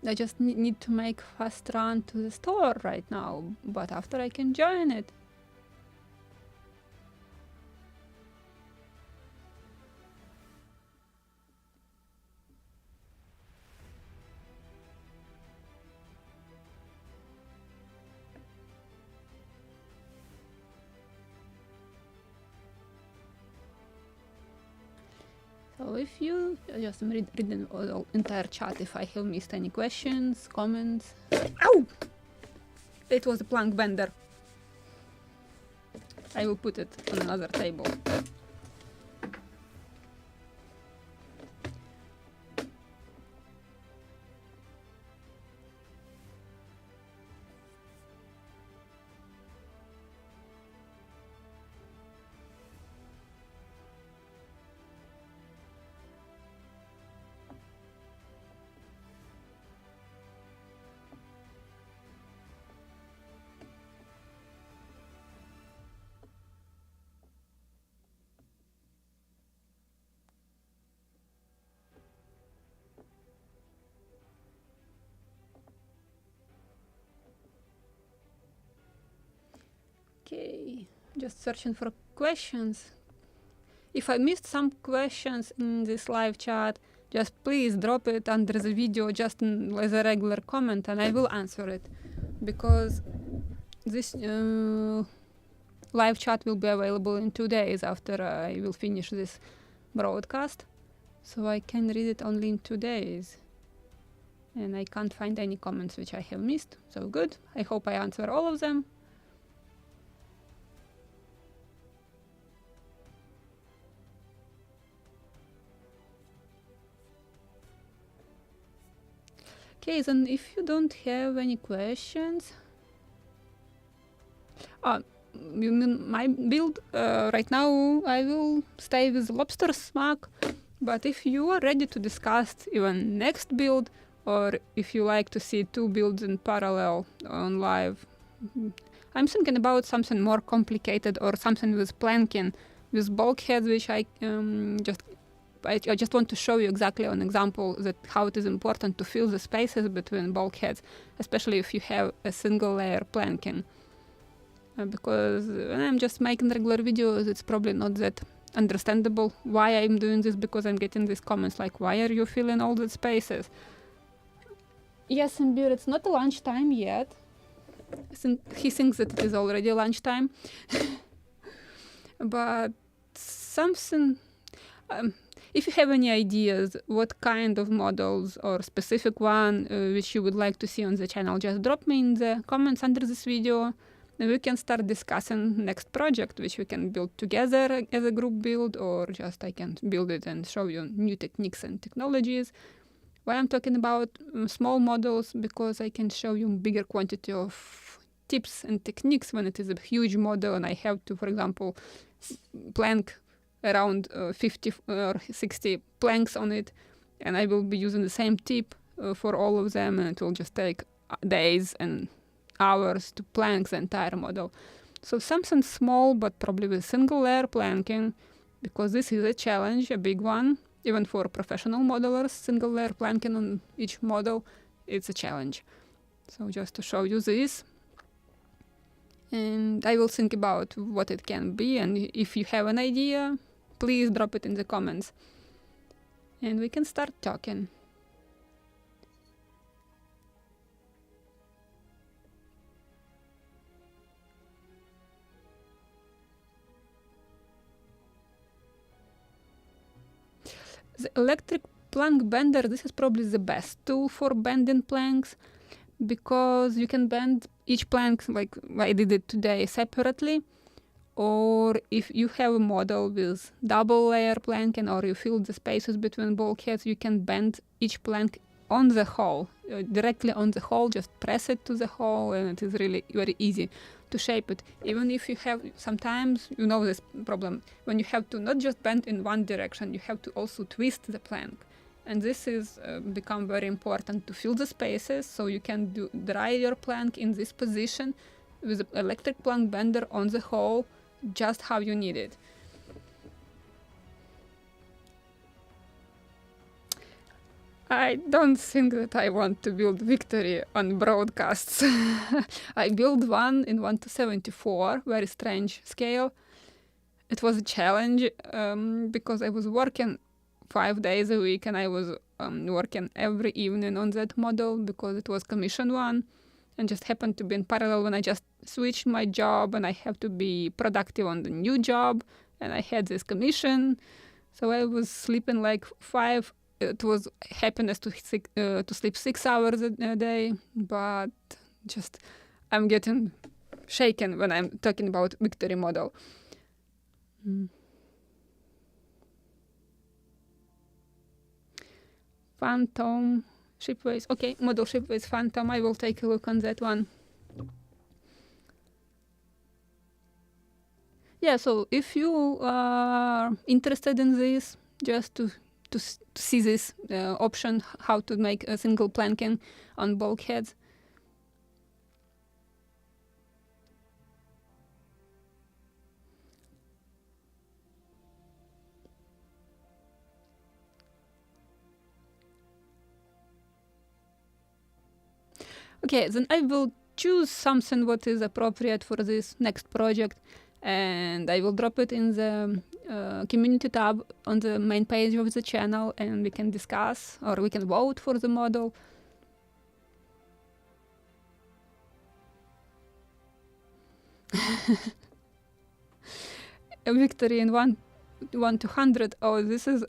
I just need to make fast run to the store right now, but after I can join it. So if you just read the entire chat if I have missed any questions, comments. Ow! It was a plank bender. I will put it on another table. Okay, just searching for questions. If I missed some questions in this live chat, just please drop it under the video just as a regular comment and I will answer it. Because this live chat will be available in 2 days after I will finish this broadcast. So I can read it only in 2 days. And I can't find any comments which I have missed. So good. I hope I answer all of them. Okay, then if you don't have any questions... my build right now, I will stay with Lobster Smack. But if you are ready to discuss even next build, or if you like to see two builds in parallel on live, I'm thinking about something more complicated or something with planking, with bulkheads, which I just want to show you exactly an example that how it is important to fill the spaces between bulkheads, especially if you have a single layer planking. Because when I'm just making regular videos, it's probably not that understandable why I'm doing this, because I'm getting these comments like, why are you filling all the spaces? Yes, Imbir, it's not lunchtime yet. He thinks that it is already lunchtime. But something... if you have any ideas what kind of models or specific one which you would like to see on the channel, just drop me in the comments under this video. We can start discussing next project, which we can build together as a group build, or just I can build it and show you new techniques and technologies. Why I'm talking about small models, because I can show you bigger quantity of tips and techniques when it is a huge model and I have to, for example, plank around 50 or 60 planks on it, and I will be using the same tip for all of them, and it will just take days and hours to plank the entire model. So something small, but probably with single layer planking, because this is a challenge, a big one, even for professional modelers. Single layer planking on each model, it's a challenge. So just to show you this, and I will think about what it can be, and if you have an idea, please drop it in the comments and we can start talking. The electric plank bender, this is probably the best tool for bending planks, because you can bend each plank like I did it today separately, or if you have a model with double layer planking, or you fill the spaces between bulkheads, you can bend each plank on the hole, directly on the hole, just press it to the hole, and it is really very easy to shape it. Even if you have, sometimes you know this problem, when you have to not just bend in one direction, you have to also twist the plank. And this is become very important to fill the spaces, so you can dry your plank in this position with an electric plank bender on the hole, just how you need it. I don't think that I want to build Victory on broadcasts. I built one in 1:74, very strange scale. It was a challenge because I was working 5 days a week, and I was working every evening on that model because it was commission one, and just happened to be in parallel when I just switched my job and I have to be productive on the new job, and I had this commission. So I was sleeping like 5. It was happiness to sleep 6 hours a day, but just I'm getting shaken when I'm talking about Victory model. Phantom shipways. Okay, model shipways Phantom. I will take a look on that one. Yeah, so if you are interested in this, just to see this option, how to make a single planking on bulkheads. Okay, then I will choose something what is appropriate for this next project, and I will drop it in the community tab on the main page of the channel, and we can discuss, or we can vote for the model. A Victory in 1:100. Oh, this is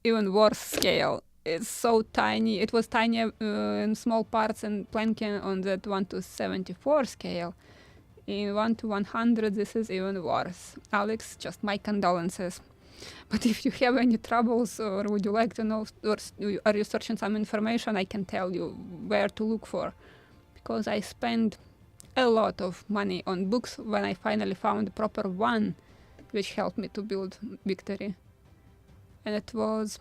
even worse scale. It's so tiny. It was tiny in small parts and planking on that 1:74 scale. In 1:100, this is even worse. Alex, just my condolences. But if you have any troubles, or would you like to know, or are you searching some information, I can tell you where to look for. Because I spend a lot of money on books when I finally found the proper one, which helped me to build Victory. And it was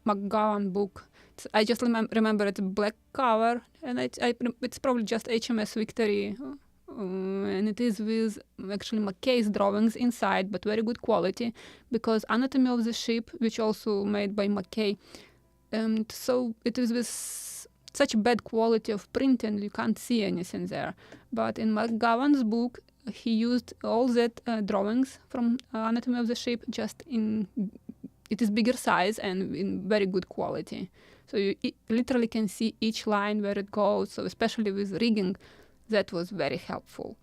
McGowan book. I just remember it's black cover, and it's probably just HMS Victory. And it is with actually McKay's drawings inside, but very good quality, because Anatomy of the Ship, which also made by McKay, so it is with such bad quality of print and you can't see anything there. But in McGowan's book, he used all that drawings from Anatomy of the Ship, just in it is bigger size and in very good quality. So you literally can see each line where it goes. So especially with rigging, that was very helpful.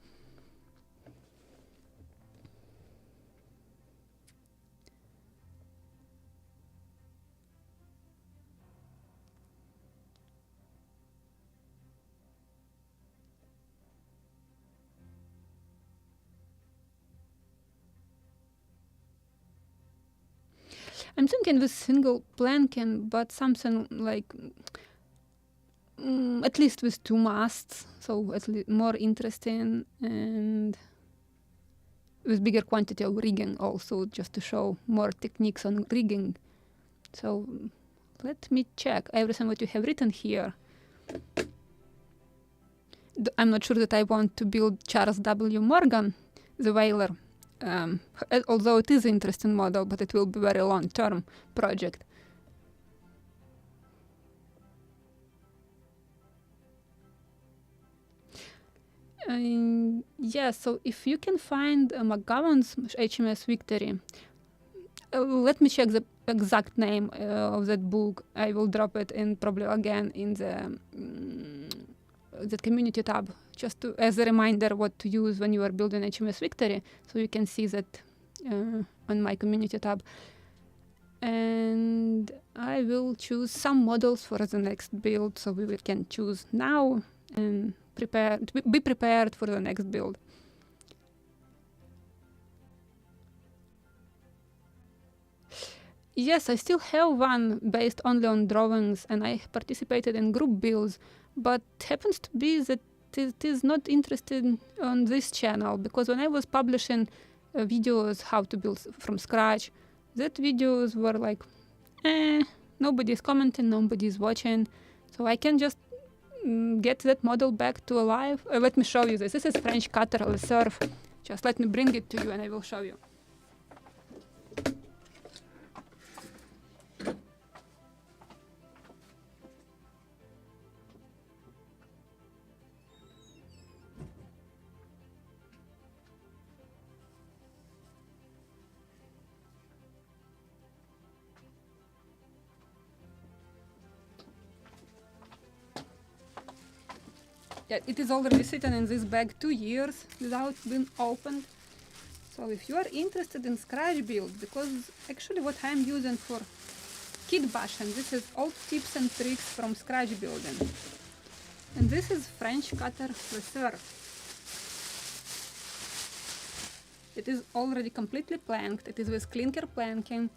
I'm thinking with single planking, but something like at least with 2 masts, so at least more interesting, and with bigger quantity of rigging also, just to show more techniques on rigging. So let me check everything what you have written here. I'm not sure that I want to build Charles W. Morgan, the whaler. Although it is an interesting model, but it will be very long-term project. Yeah, so if you can find McGowan's HMS Victory, let me check the exact name of that book. I will drop it in probably again in the community tab, just as a reminder what to use when you are building HMS Victory, so you can see that on my community tab. And I will choose some models for the next build, so we can choose now and be prepared for the next build. Yes, I still have one based only on drawings, and I participated in group builds, but happens to be that it is not interested on this channel, because when I was publishing videos how to build from scratch, that videos were like, nobody's commenting, nobody's watching, so I can just get that model back to alive. Let me show you this. This is French cutter Le Surf. Just let me bring it to you and I will show you. Yeah, it is already sitting in this bag 2 years without being opened. So if you are interested in scratch build, because actually what I'm using for kit bashing, this is all tips and tricks from scratch building. And this is French cutter Le Surf. It is already completely planked. It is with clinker planking.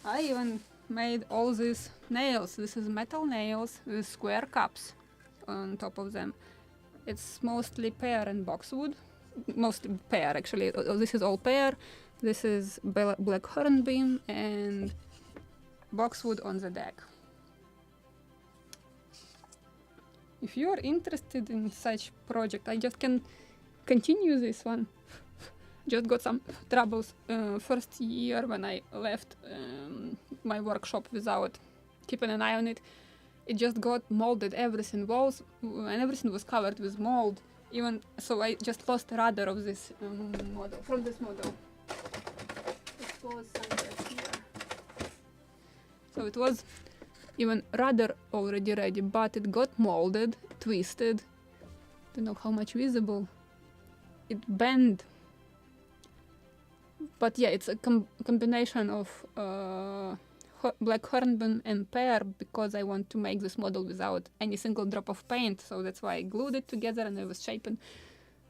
I even made all these nails. This is metal nails with square cups on top of them. It's mostly pear and boxwood. Mostly pear, actually. This is all pear. This is black hornbeam and boxwood on the deck. If you are interested in such project, I just can continue this one. Just got some troubles first year when I left my workshop without keeping an eye on it. It just got molded, everything was, and everything was covered with mold. Even so, I just lost rudder of this model, from this model. It was somewhere here. So it was even rudder already ready, but it got molded, twisted. Don't know how much visible. It bent. But yeah, it's a combination of black hornbeam and pear, because I want to make this model without any single drop of paint, so that's why I glued it together and it was shaping.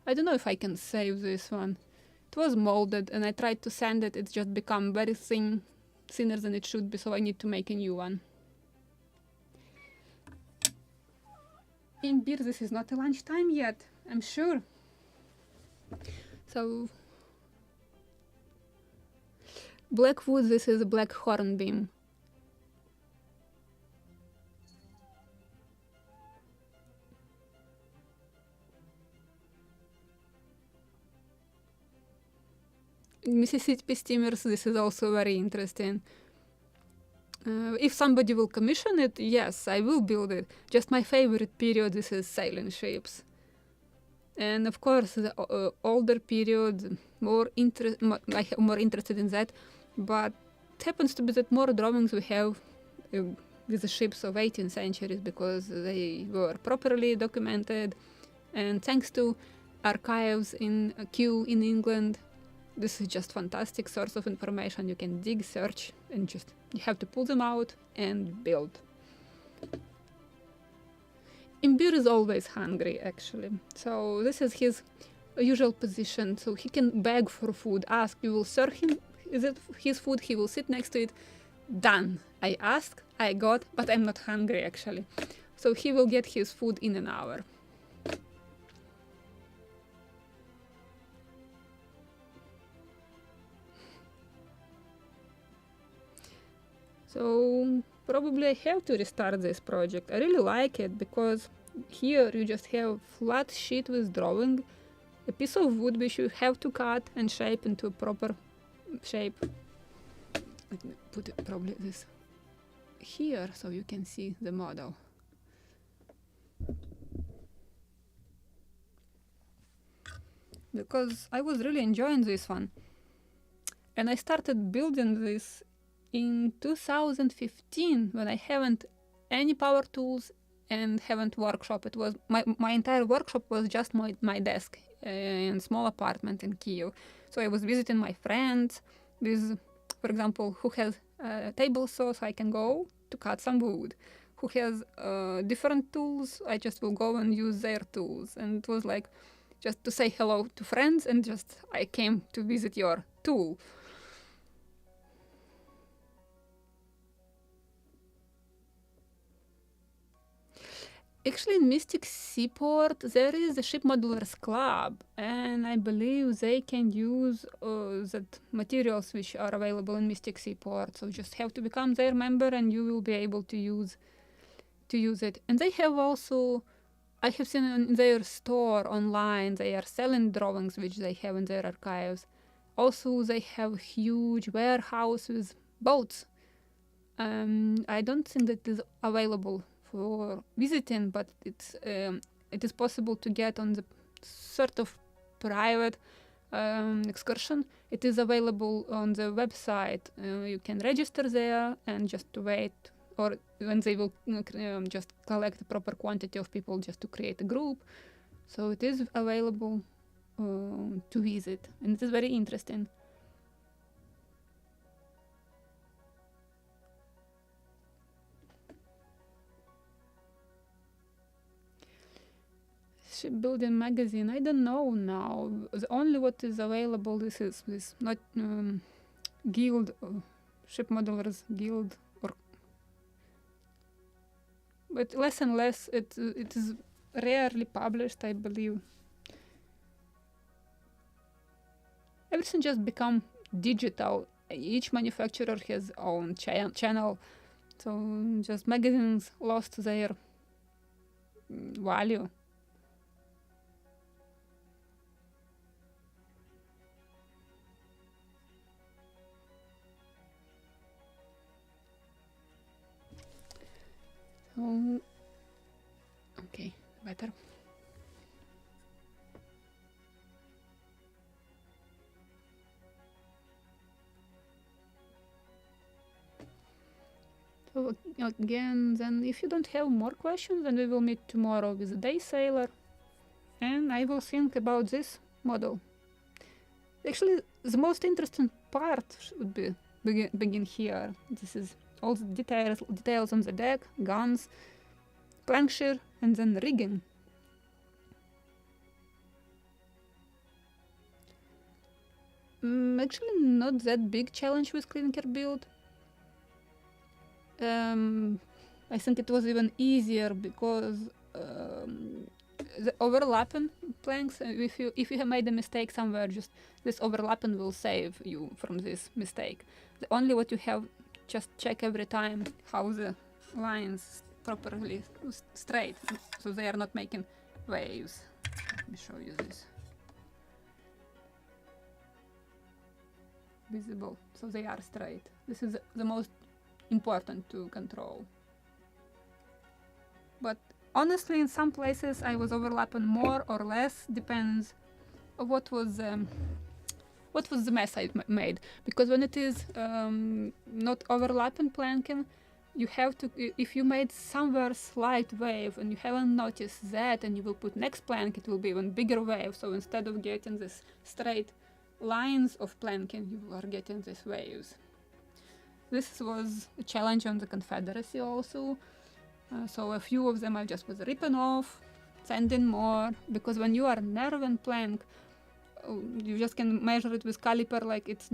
I don't know if I can save this one. It was molded and I tried to sand it, it's just become very thin, thinner than it should be, so I need to make a new one. in beer, this is not a lunchtime yet, I'm sure. So, Blackwood, this is a black hornbeam. Mississippi steamers, this is also very interesting. If somebody will commission it, yes, I will build it. Just my favorite period, this is sailing ships. And of course, the older period, I have more interested in that. But it happens to be that more drawings we have with the ships of 18th centuries because they were properly documented. And thanks to archives in Kew in England, this is just fantastic source of information. You can dig, search, and just you have to pull them out and build. Imbir is always hungry, actually. So this is his usual position. So he can beg for food, ask, you will serve him, is it his food, he will sit next to it. Done. I asked, I got, but I'm not hungry, actually. So he will get his food in an hour. So probably I have to restart this project. I really like it because here you just have flat sheet with drawing, a piece of wood which you have to cut and shape into a proper shape. Let me put it probably this here so you can see the model. Because I was really enjoying this one. And I started building this in 2015 when I haven't any power tools and haven't workshop. It was my entire workshop was just my desk in a small apartment in Kyiv. So I was visiting my friends with, for example, who has a table saw, so I can go to cut some wood. Who has different tools, I just will go and use their tools. And it was like just to say hello to friends and just I came to visit your tool. Actually, in Mystic Seaport, there is a Ship Modelers Club, and I believe they can use that materials which are available in Mystic Seaport. So you just have to become their member, and you will be able to use it. And they have also, I have seen in their store online, they are selling drawings which they have in their archives. Also, they have huge warehouse with boats. I don't think that is available for visiting, but it is possible to get on the sort of private excursion. It is available on the website. You can register there and just wait, or when they will just collect a proper quantity of people just to create a group. So it is available to visit, and it is very interesting. Shipbuilding magazine, I don't know now. The only what is available this is this not guild, ship modelers guild, or but less and less it is rarely published, I believe. Everything just become digital. Each manufacturer has own channel, so just magazines lost their value. Okay, better. So again, then if you don't have more questions, then we will meet tomorrow with the Day Sailor, and I will think about this model. Actually, the most interesting part should be begin here. This is all the details on the deck, guns, plankshear, and then rigging. Actually, not that big challenge with clinker build. I think it was even easier because the overlapping planks. If you have made a mistake somewhere, just this overlapping will save you from this mistake. The only what you have, just check every time how the lines properly straight, so they are not making waves. Let me show you this. Visible, so they are straight. This is the most important to control. But honestly, in some places I was overlapping more or less, depends on what was the mess I made. Because when it is not overlapping planking, you have to, if you made somewhere slight wave and you haven't noticed that, and you will put next plank, it will be even bigger wave. So instead of getting this straight lines of planking, you are getting these waves. This was a challenge on the Confederacy also. So a few of them I just was ripping off, sending more, because when you are narrowing plank, you just can measure it with caliper like it's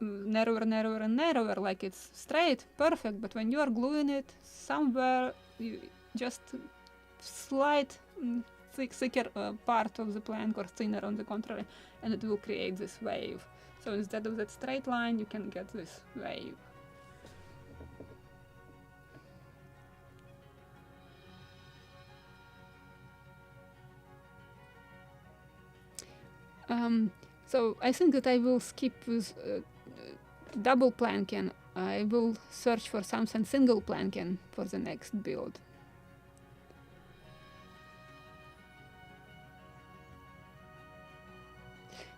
narrower, narrower, and narrower, like it's straight, perfect. But when you are gluing it somewhere, you just slight thicker part of the plank, or thinner on the contrary, and it will create this wave. So instead of that straight line, you can get this wave. So I think that I will skip with double planking. I will search for something single planking for the next build.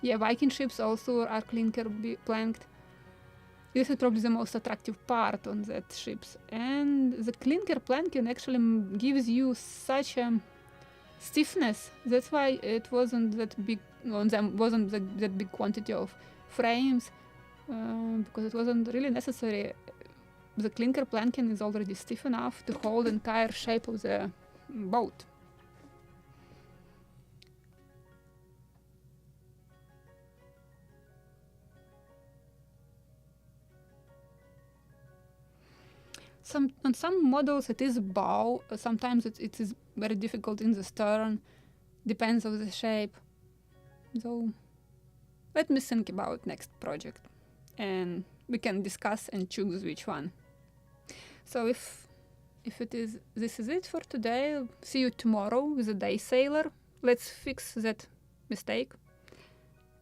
Yeah, Viking ships also are clinker planked. This is probably the most attractive part on that ships. And the clinker planking actually gives you such a stiffness. That's why it wasn't that big on them, wasn't that big quantity of frames, because it wasn't really necessary. The clinker planking is already stiff enough to hold the entire shape of the boat. On some models it is bow, sometimes it is very difficult in the stern, depends on the shape. So let me think about next project, and we can discuss and choose which one. So if this is it for today. See you tomorrow with a day sailor. Let's fix that mistake,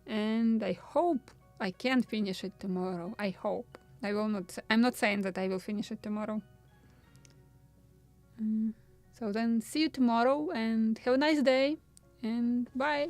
and I hope I can finish it tomorrow. I hope. I'm not saying that I will finish it tomorrow. So then see you tomorrow, and have a nice day, and bye.